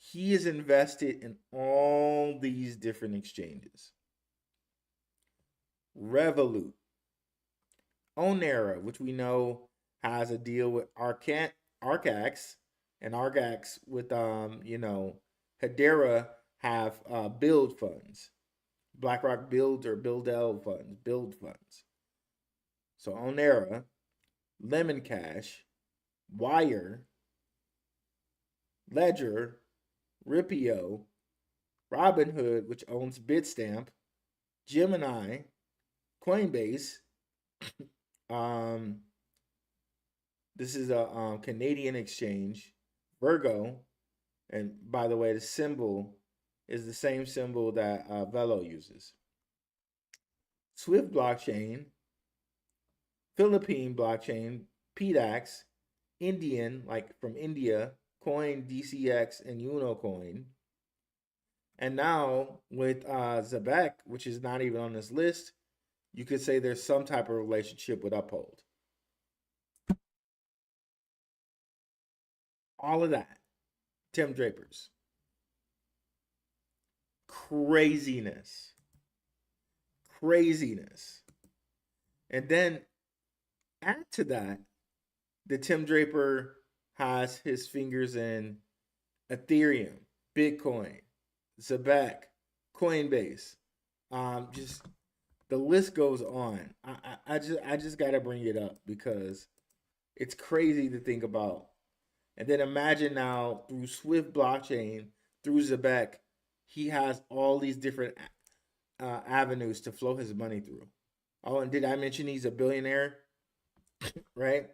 He is invested in all these different exchanges. Revolut, Onera, which we know has a deal with Arcax, and Arcax with Hedera have build funds, BlackRock build or build funds. So Onera, Lemon Cash, Wire, Ledger, Ripio, Robinhood, which owns Bitstamp, Gemini, Coinbase. This is a Canadian exchange, Virgo, and by the way, the symbol is the same symbol that Velo uses. Swift blockchain, Philippine blockchain, PDAX, Indian, like from India, Coin, DCX, and Unocoin. And now with Zabec, which is not even on this list, you could say there's some type of relationship with Uphold. All of that. Tim Draper's. Craziness. And then add to that Tim Draper has his fingers in Ethereum, Bitcoin, Zabec, Coinbase. Just the list goes on. I just gotta bring it up because it's crazy to think about. And then imagine now through Swift blockchain, through Zabec, he has all these different avenues to flow his money through. Oh, and did I mention he's a billionaire? Right?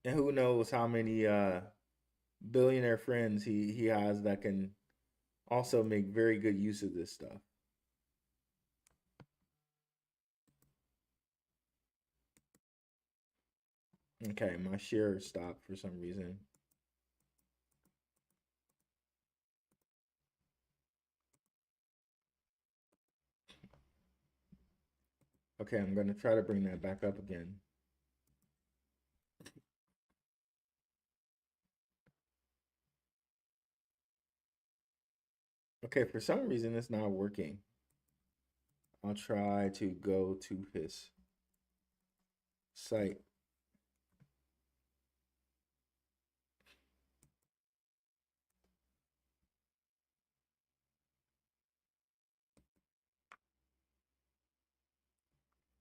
And who knows how many billionaire friends he has that can also make very good use of this stuff. Okay, my share stopped for some reason. Okay, I'm going to try to bring that back up again. Okay, for some reason it's not working. I'll try to go to his site.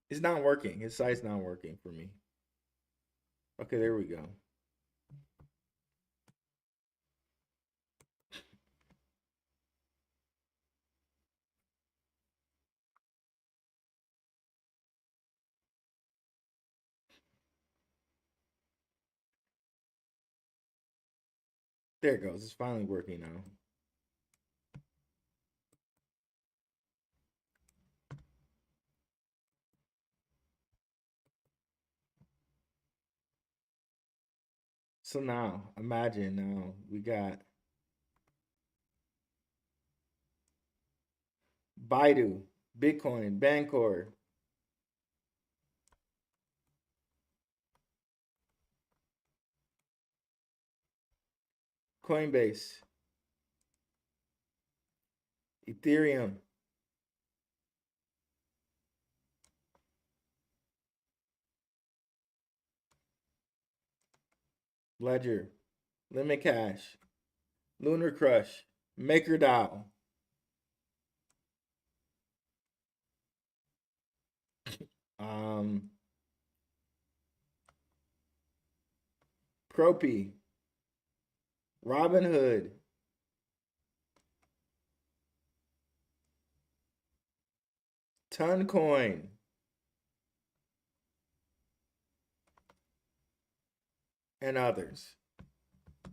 It's not working. His site's not working for me. Okay, there we go. There it goes. It's finally working now. So now, imagine now we got Baidu, Bitcoin, Bancor, Coinbase, Ethereum, Ledger, Limit Cash, Lunar Crush, MakerDAO, Propi, Robinhood, Toncoin, and others.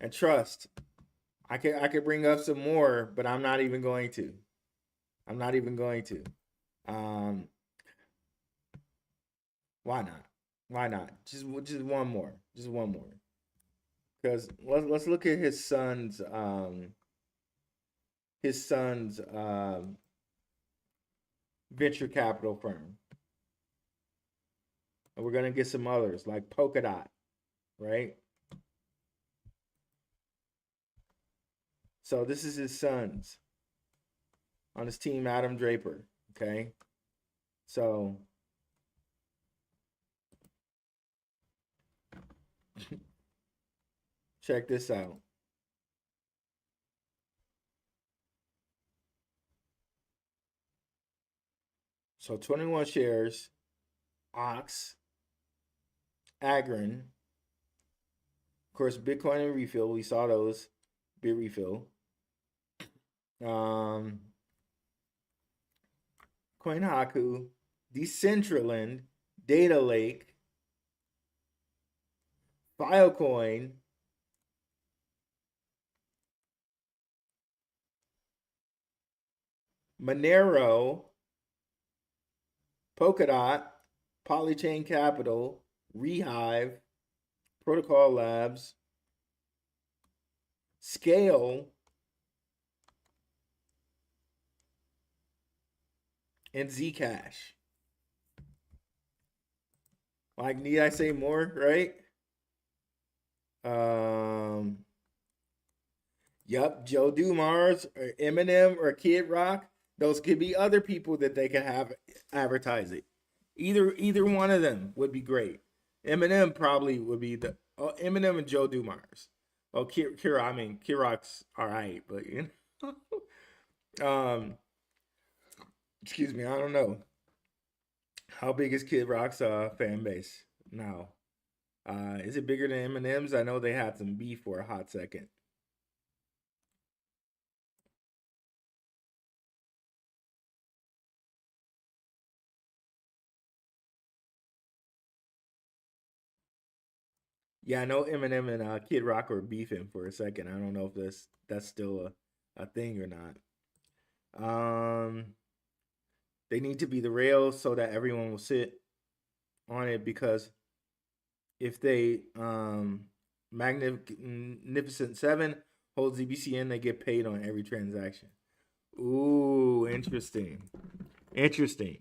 And trust, I could bring up some more, but I'm not even going to. I'm not even going to. Why not? Why not? Just one more. Just one more. Because let's look at his son's venture capital firm. And we're gonna get some others like Polkadot, right? So this is his sons on his team, Adam Draper. Okay, so check this out. So 21 shares, Ox, Agron, of course, Bitcoin and Refill. We saw those. Bit Refill. CoinHaku, Decentraland, Data Lake, Filecoin, Monero, Polkadot, Polychain Capital, Rehive, Protocol Labs, Scale, and Zcash. Like, need I say more, right? Yep, Joe Dumars or Eminem or Kid Rock. Those could be other people that they could have advertise it. Either one of them would be great. Eminem probably would be the Eminem and Joe Dumars. Oh, Kid Rock's all right, but you know, excuse me, I don't know. How big is Kid Rock's fan base now? Is it bigger than Eminem's? I know they had some beef for a hot second. Yeah, I know Eminem and Kid Rock were beefing for a second. I don't know if that's still a thing or not. They need to be the rails so that everyone will sit on it, because if they Magnificent Seven hold ZBCN, they get paid on every transaction. Ooh, interesting. Interesting.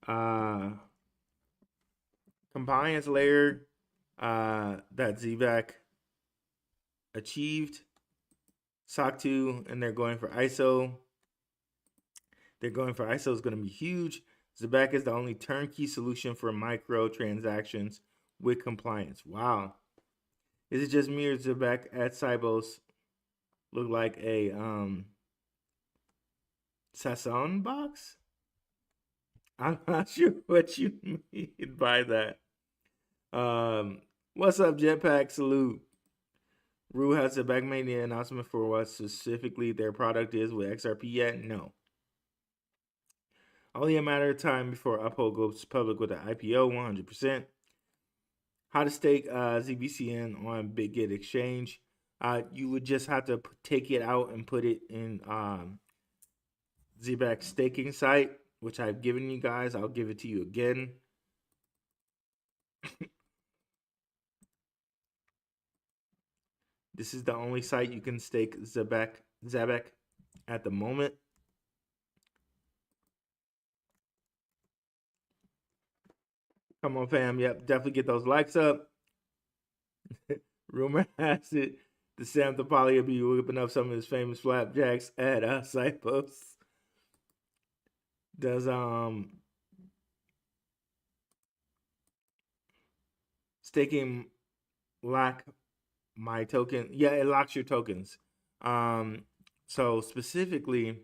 Compliance layer that ZEBEC achieved. SOC 2, and they're going for ISO. They're going for ISO is going to be huge. Zabec is the only turnkey solution for micro transactions with compliance. Wow. Is it just me or Zabec at Cybos look like a Sasson box? I'm not sure what you mean by that. What's up, Jetpack? Salute. Rue, has Zabec made the announcement for what specifically their product is with XRP yet? No. Only a matter of time before Uphold goes public with an IPO, 100%. How to stake ZBCN on BitGet Exchange. You would just have to take it out and put it in ZBEC staking site, which I've given you guys. I'll give it to you again. This is the only site you can stake Zabec at the moment. Come on, fam. Yep, definitely get those likes up. Rumor has it the Sam Thapali will be whipping up some of his famous flapjacks at Cypos. Does staking lock my token? Yeah, it locks your tokens. So specifically,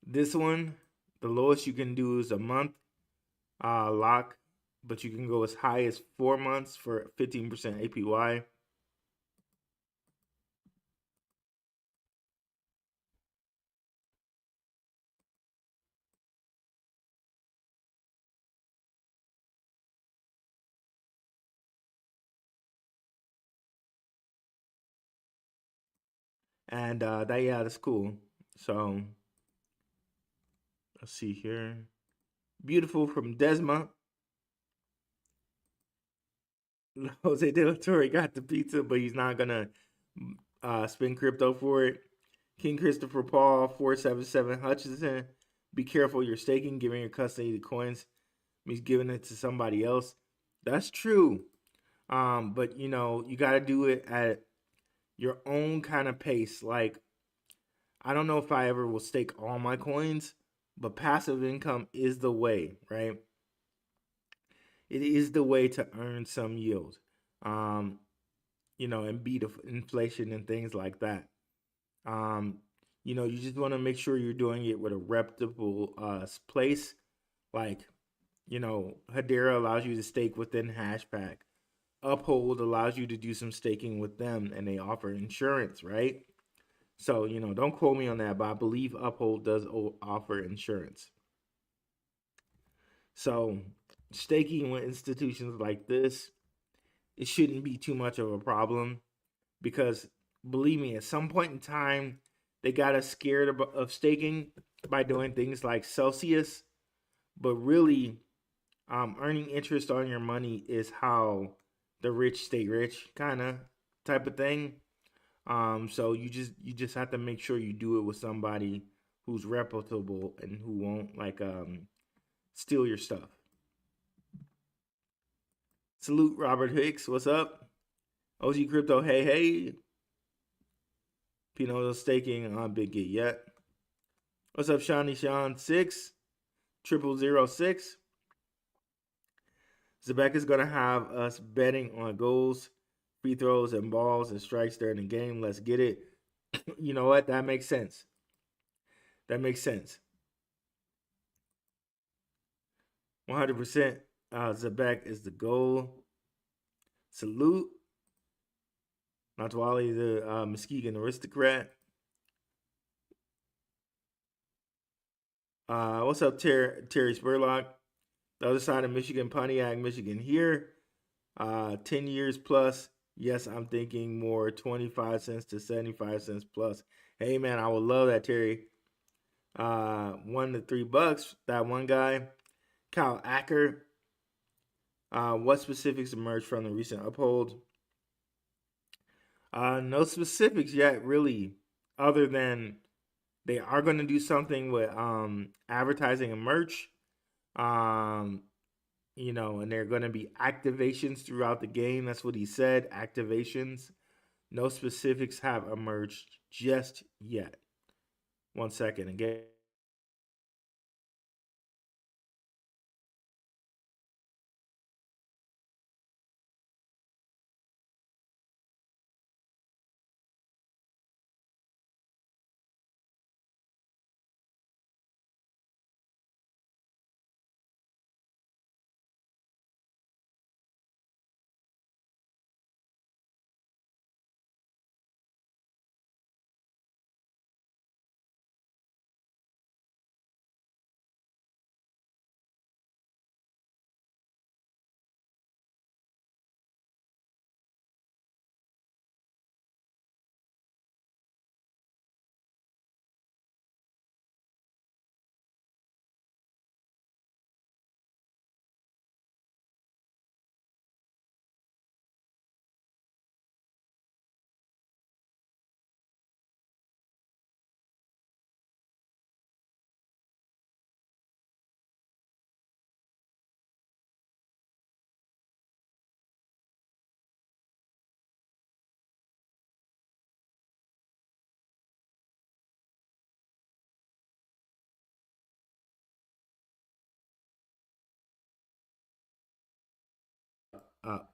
this one, the lowest you can do is a month lock, but you can go as high as 4 months for 15% APY. And that's cool. So let's see here. Beautiful from Desma. Jose De La Torre got the pizza, but he's not gonna spend crypto for it. King Christopher Paul 477 Hutchinson. Be careful you're staking, giving your custody the coins means giving it to somebody else. That's true. But you know, you gotta do it at your own kind of pace. Like, I don't know if I ever will stake all my coins, but passive income is the way, right? It is the way to earn some yield. You know, and beat inflation and things like that. You know, you just want to make sure you're doing it with a reputable place. Like, you know, Hedera allows you to stake within Hashpack. Uphold allows you to do some staking with them, and they offer insurance, right? So, you know, don't quote me on that, but I believe Uphold does offer insurance. So, staking with institutions like this, it shouldn't be too much of a problem, because believe me, at some point in time, they got us scared of staking by doing things like Celsius, but really, earning interest on your money is how the rich stay rich, kind of type of thing. So you just have to make sure you do it with somebody who's reputable and who won't like steal your stuff. Salute Robert Hicks, what's up? OG Crypto, hey. Pinot staking on Big Get yet. What's up, Shawnee Sean 6 0006? Zabec is gonna have us betting on goals, free throws, and balls and strikes during the game. Let's get it. You know what? That makes sense. 100%. Zabec is the goal. Salute. Natwali, the Muskegon aristocrat. What's up, Terry Spurlock? The other side of Michigan, Pontiac, Michigan here. 10 years plus. Yes, I'm thinking more 25 cents to 75 cents plus. Hey, man, I would love that, Terry. $1 to $3. That one guy. Kyle Acker. What specifics emerged from the recent uphold? No specifics yet, really, other than they are going to do something with advertising and merch. You know, and there are going to be activations throughout the game. That's what he said, activations. No specifics have emerged just yet. 1 second again.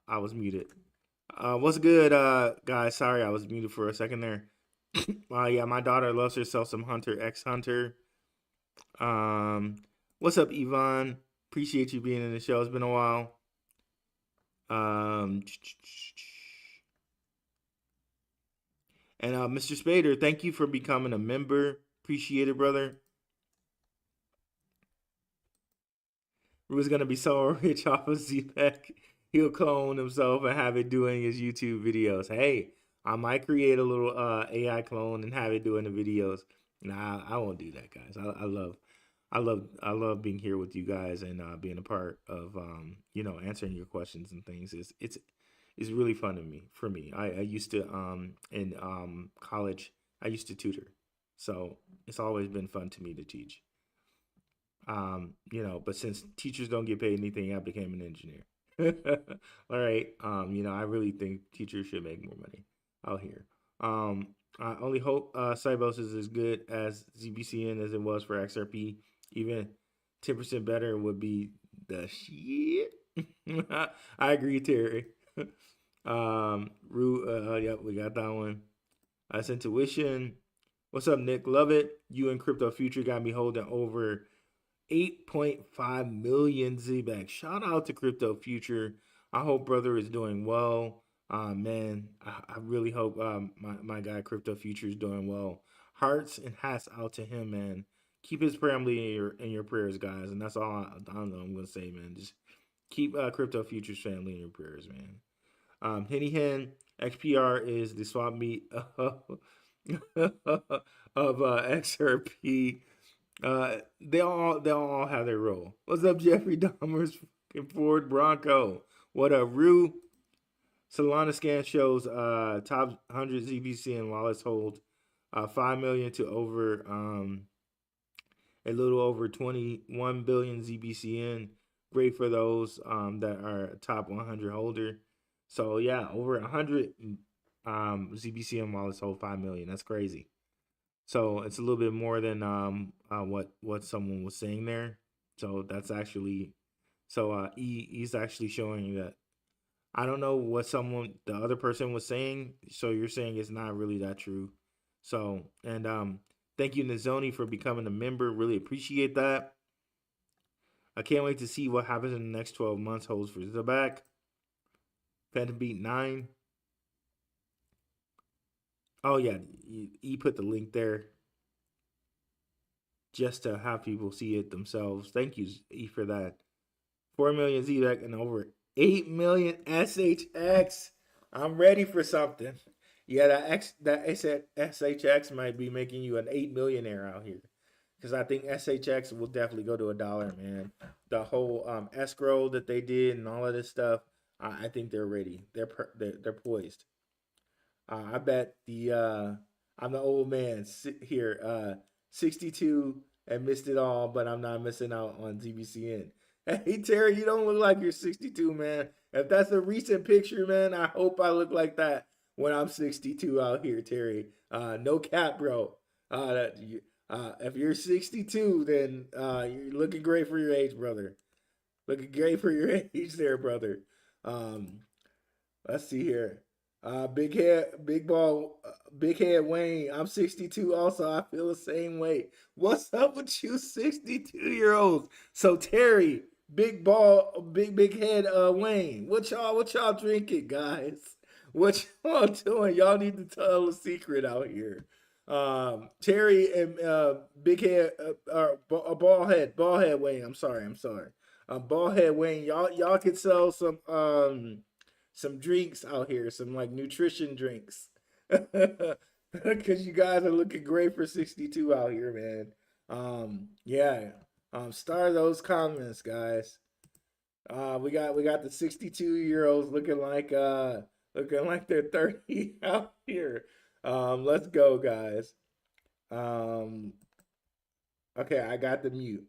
I was muted. What's good, guys? Sorry, I was muted for a second there. Yeah, my daughter loves herself some Hunter X Hunter. What's up, Yvonne? Appreciate you being in the show. It's been a while. And Mr. Spader, thank you for becoming a member. Appreciate it, brother. Rue's gonna be so rich off of ZEBEC, he'll clone himself and have it doing his YouTube videos. Hey, I might create a little AI clone and have it doing the videos. Nah, I won't do that, guys. I love being here with you guys and being a part of answering your questions and things. It's really fun to me for me. I used to in college I used to tutor, so it's always been fun to me to teach. But since teachers don't get paid anything, I became an engineer. All right. I really think teachers should make more money out here. I only hope Cybos is as good as ZBCN as it was for XRP. Even 10% better would be the shit. I agree, Terry. Yep, we got that one. That's intuition. What's up, Nick? Love it. You and Crypto Future got me holding over 8.5 million ZBAC. Shout out to Crypto Future. I hope brother is doing well. Man, I really hope my guy Crypto Future is doing well. Hearts and hats out to him, man. Keep his family in your prayers, guys. And that's all I don't know I'm gonna say, man. Just keep Crypto Future's family in your prayers, man. Henny Hen XPR is the swap meet of XRP. They'll all have their role. What's up, Jeffrey Dahmer's fucking Ford Bronco? What up, Rue? Solana scan shows top 100 ZBCN wallets hold 5 million to over a little over 21 billion ZBCN. Great for those that are top 100 holder. So yeah, over 100 ZBCN wallets hold 5 million. That's crazy. So it's a little bit more than what someone was saying there. So that's actually he's actually showing that I don't know what the other person was saying. So you're saying it's not really that true. So and thank you Nizoni for becoming a member. Really appreciate that. I can't wait to see what happens in the next 12 months holds for Zabec. Phantom Beat 9. Oh yeah, he put the link there just to have people see it themselves. Thank you, E, for that. 4 million ZBAC and over 8 million SHX. I'm ready for something. Yeah, that SHX might be making you an 8 millionaire out here. Because I think SHX will definitely go to $1, man. The whole escrow that they did and all of this stuff, I think they're ready. They're poised. I bet I'm the old man here, 62 and missed it all, but I'm not missing out on ZBCN. Hey Terry, you don't look like you're 62, man. If that's a recent picture, man, I hope I look like that when I'm 62 out here, Terry. No cap, bro. If you're 62, then you're looking great for your age, brother. Looking great for your age there, brother. Let's see here. Big head Wayne. I'm 62 also. I feel the same way. What's up with you 62-year-olds? So Terry, big head Wayne. What y'all drinking, guys? What y'all doing? Y'all need to tell a secret out here. Terry and big head bald head Wayne. I'm sorry. Bald head Wayne. Y'all could sell some drinks out here, some like nutrition drinks. Because you guys are looking great for 62 out here, man. Yeah. Star those comments, guys. We got the 62-year-olds looking like they're 30 out here. Let's go, guys. Okay, I got the mute.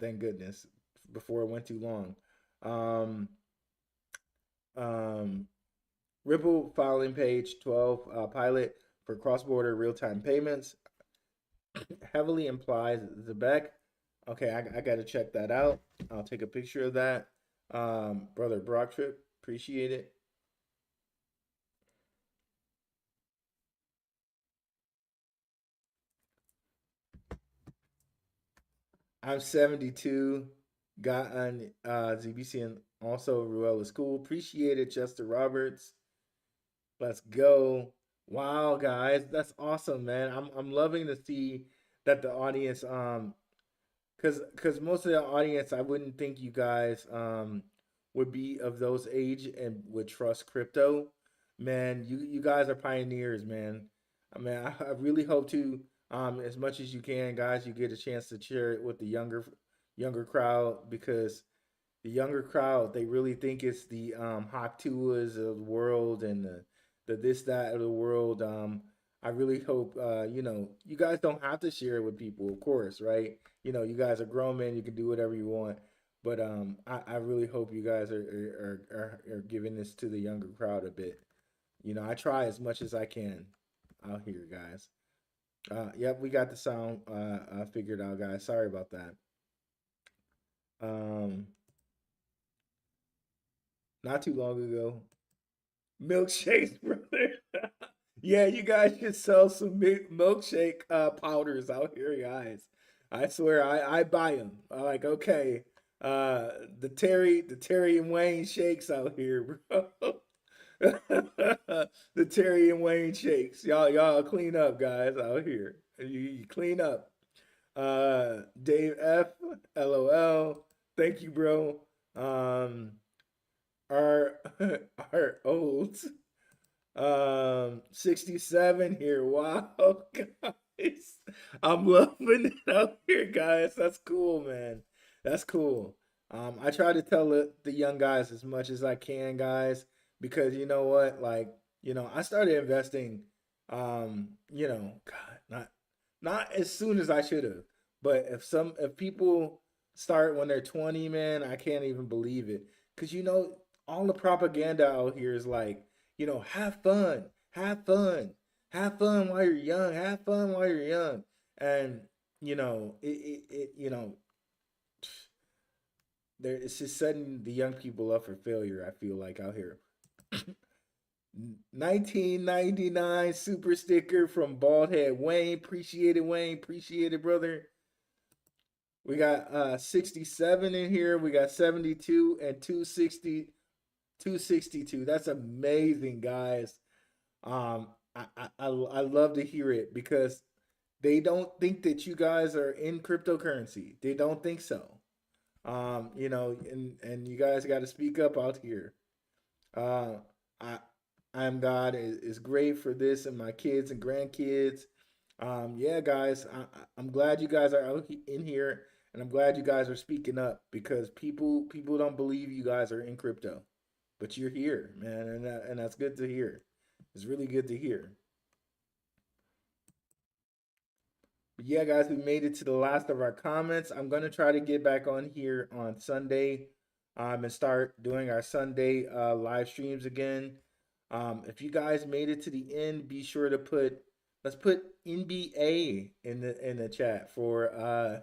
Thank goodness. Before it went too long. Ripple filing page 12 pilot for cross-border real-time payments heavily implies Zabec. Okay, I got to check that out. I'll take a picture of that. Brother Brocktrip, appreciate it. I'm 72. Got on ZBCN also Ruella School. Appreciate it, Chester Roberts. Let's go. Wow, guys, that's awesome, man. I'm loving to see that the audience cuz most of the audience I wouldn't think you guys would be of those age and would trust crypto. man, you guys are pioneers, man. I mean, I really hope to, as much as you can, guys, you get a chance to share it with the younger crowd, because the younger crowd, they really think it's the Hawk Tuas of the world and the this that of the world. I really hope you guys don't have to share it with people, of course, right? You guys are grown men, you can do whatever you want. But I really hope you guys are giving this to the younger crowd a bit. I try as much as I can out here, guys. Yep, we got the sound figured out, guys. Sorry about that. Um, not too long ago, milkshakes, brother. Yeah, you guys should sell some milkshake powders out here, guys. I swear, I buy them. I'm like, okay, the Terry and Wayne shakes out here, bro. The Terry and Wayne shakes. Y'all clean up, guys, out here. You clean up. Dave F, LOL. Thank you, bro. Our our olds. 67 here. Wow, guys. I'm loving it out here, guys. That's cool, man. That's cool. I try to tell the young guys as much as I can, guys, because you know what? Like, I started investing, God, not as soon as I should have. But if people start when they're 20, man, I can't even believe it. Cause all the propaganda out here is like, have fun, have fun, have fun while you're young, have fun while you're young. And, it's just setting the young people up for failure, I feel like, out here. 1999 super sticker from Baldhead Wayne. Appreciate it, Wayne. Appreciate it, brother. We got 67 in here. We got 72 and 262. That's amazing, guys. I love to hear it, because they don't think that you guys are in cryptocurrency. They don't think so. And you guys got to speak up out here. I am God is great for this and my kids and grandkids. Yeah, guys, I'm glad you guys are out in here, and I'm glad you guys are speaking up, because people don't believe you guys are in crypto, but you're here, man, and that's good to hear. It's really good to hear. But yeah, guys, we made it to the last of our comments. I'm gonna try to get back on here on Sunday, and start doing our Sunday live streams again. If you guys made it to the end, be sure to let's put NBA in the chat for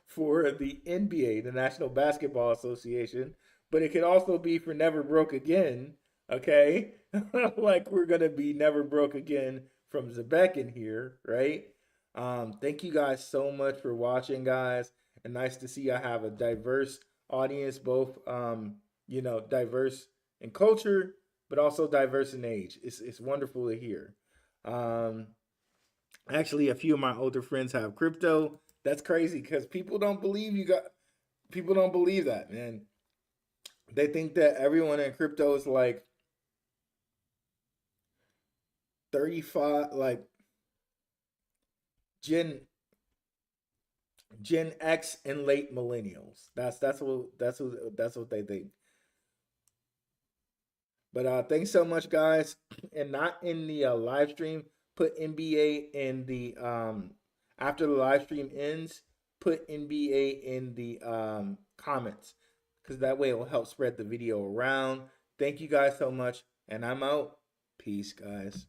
for the NBA, the National Basketball Association, but it could also be for Never Broke Again, okay? Like we're gonna be Never Broke Again from Zabec in here, right? Thank you guys so much for watching, guys, and nice to see I have a diverse audience, both diverse in culture, but also diverse in age. It's wonderful to hear. Actually, a few of my older friends have crypto. That's crazy, because people don't believe people don't believe that, man. They think that everyone in crypto is like 35, like Gen X and late millennials. That's what they think. But thanks so much, guys. And not in the live stream. Put NBA in the after the live stream ends. Put NBA in the comments, because that way it will help spread the video around. Thank you guys so much, and I'm out. Peace, guys.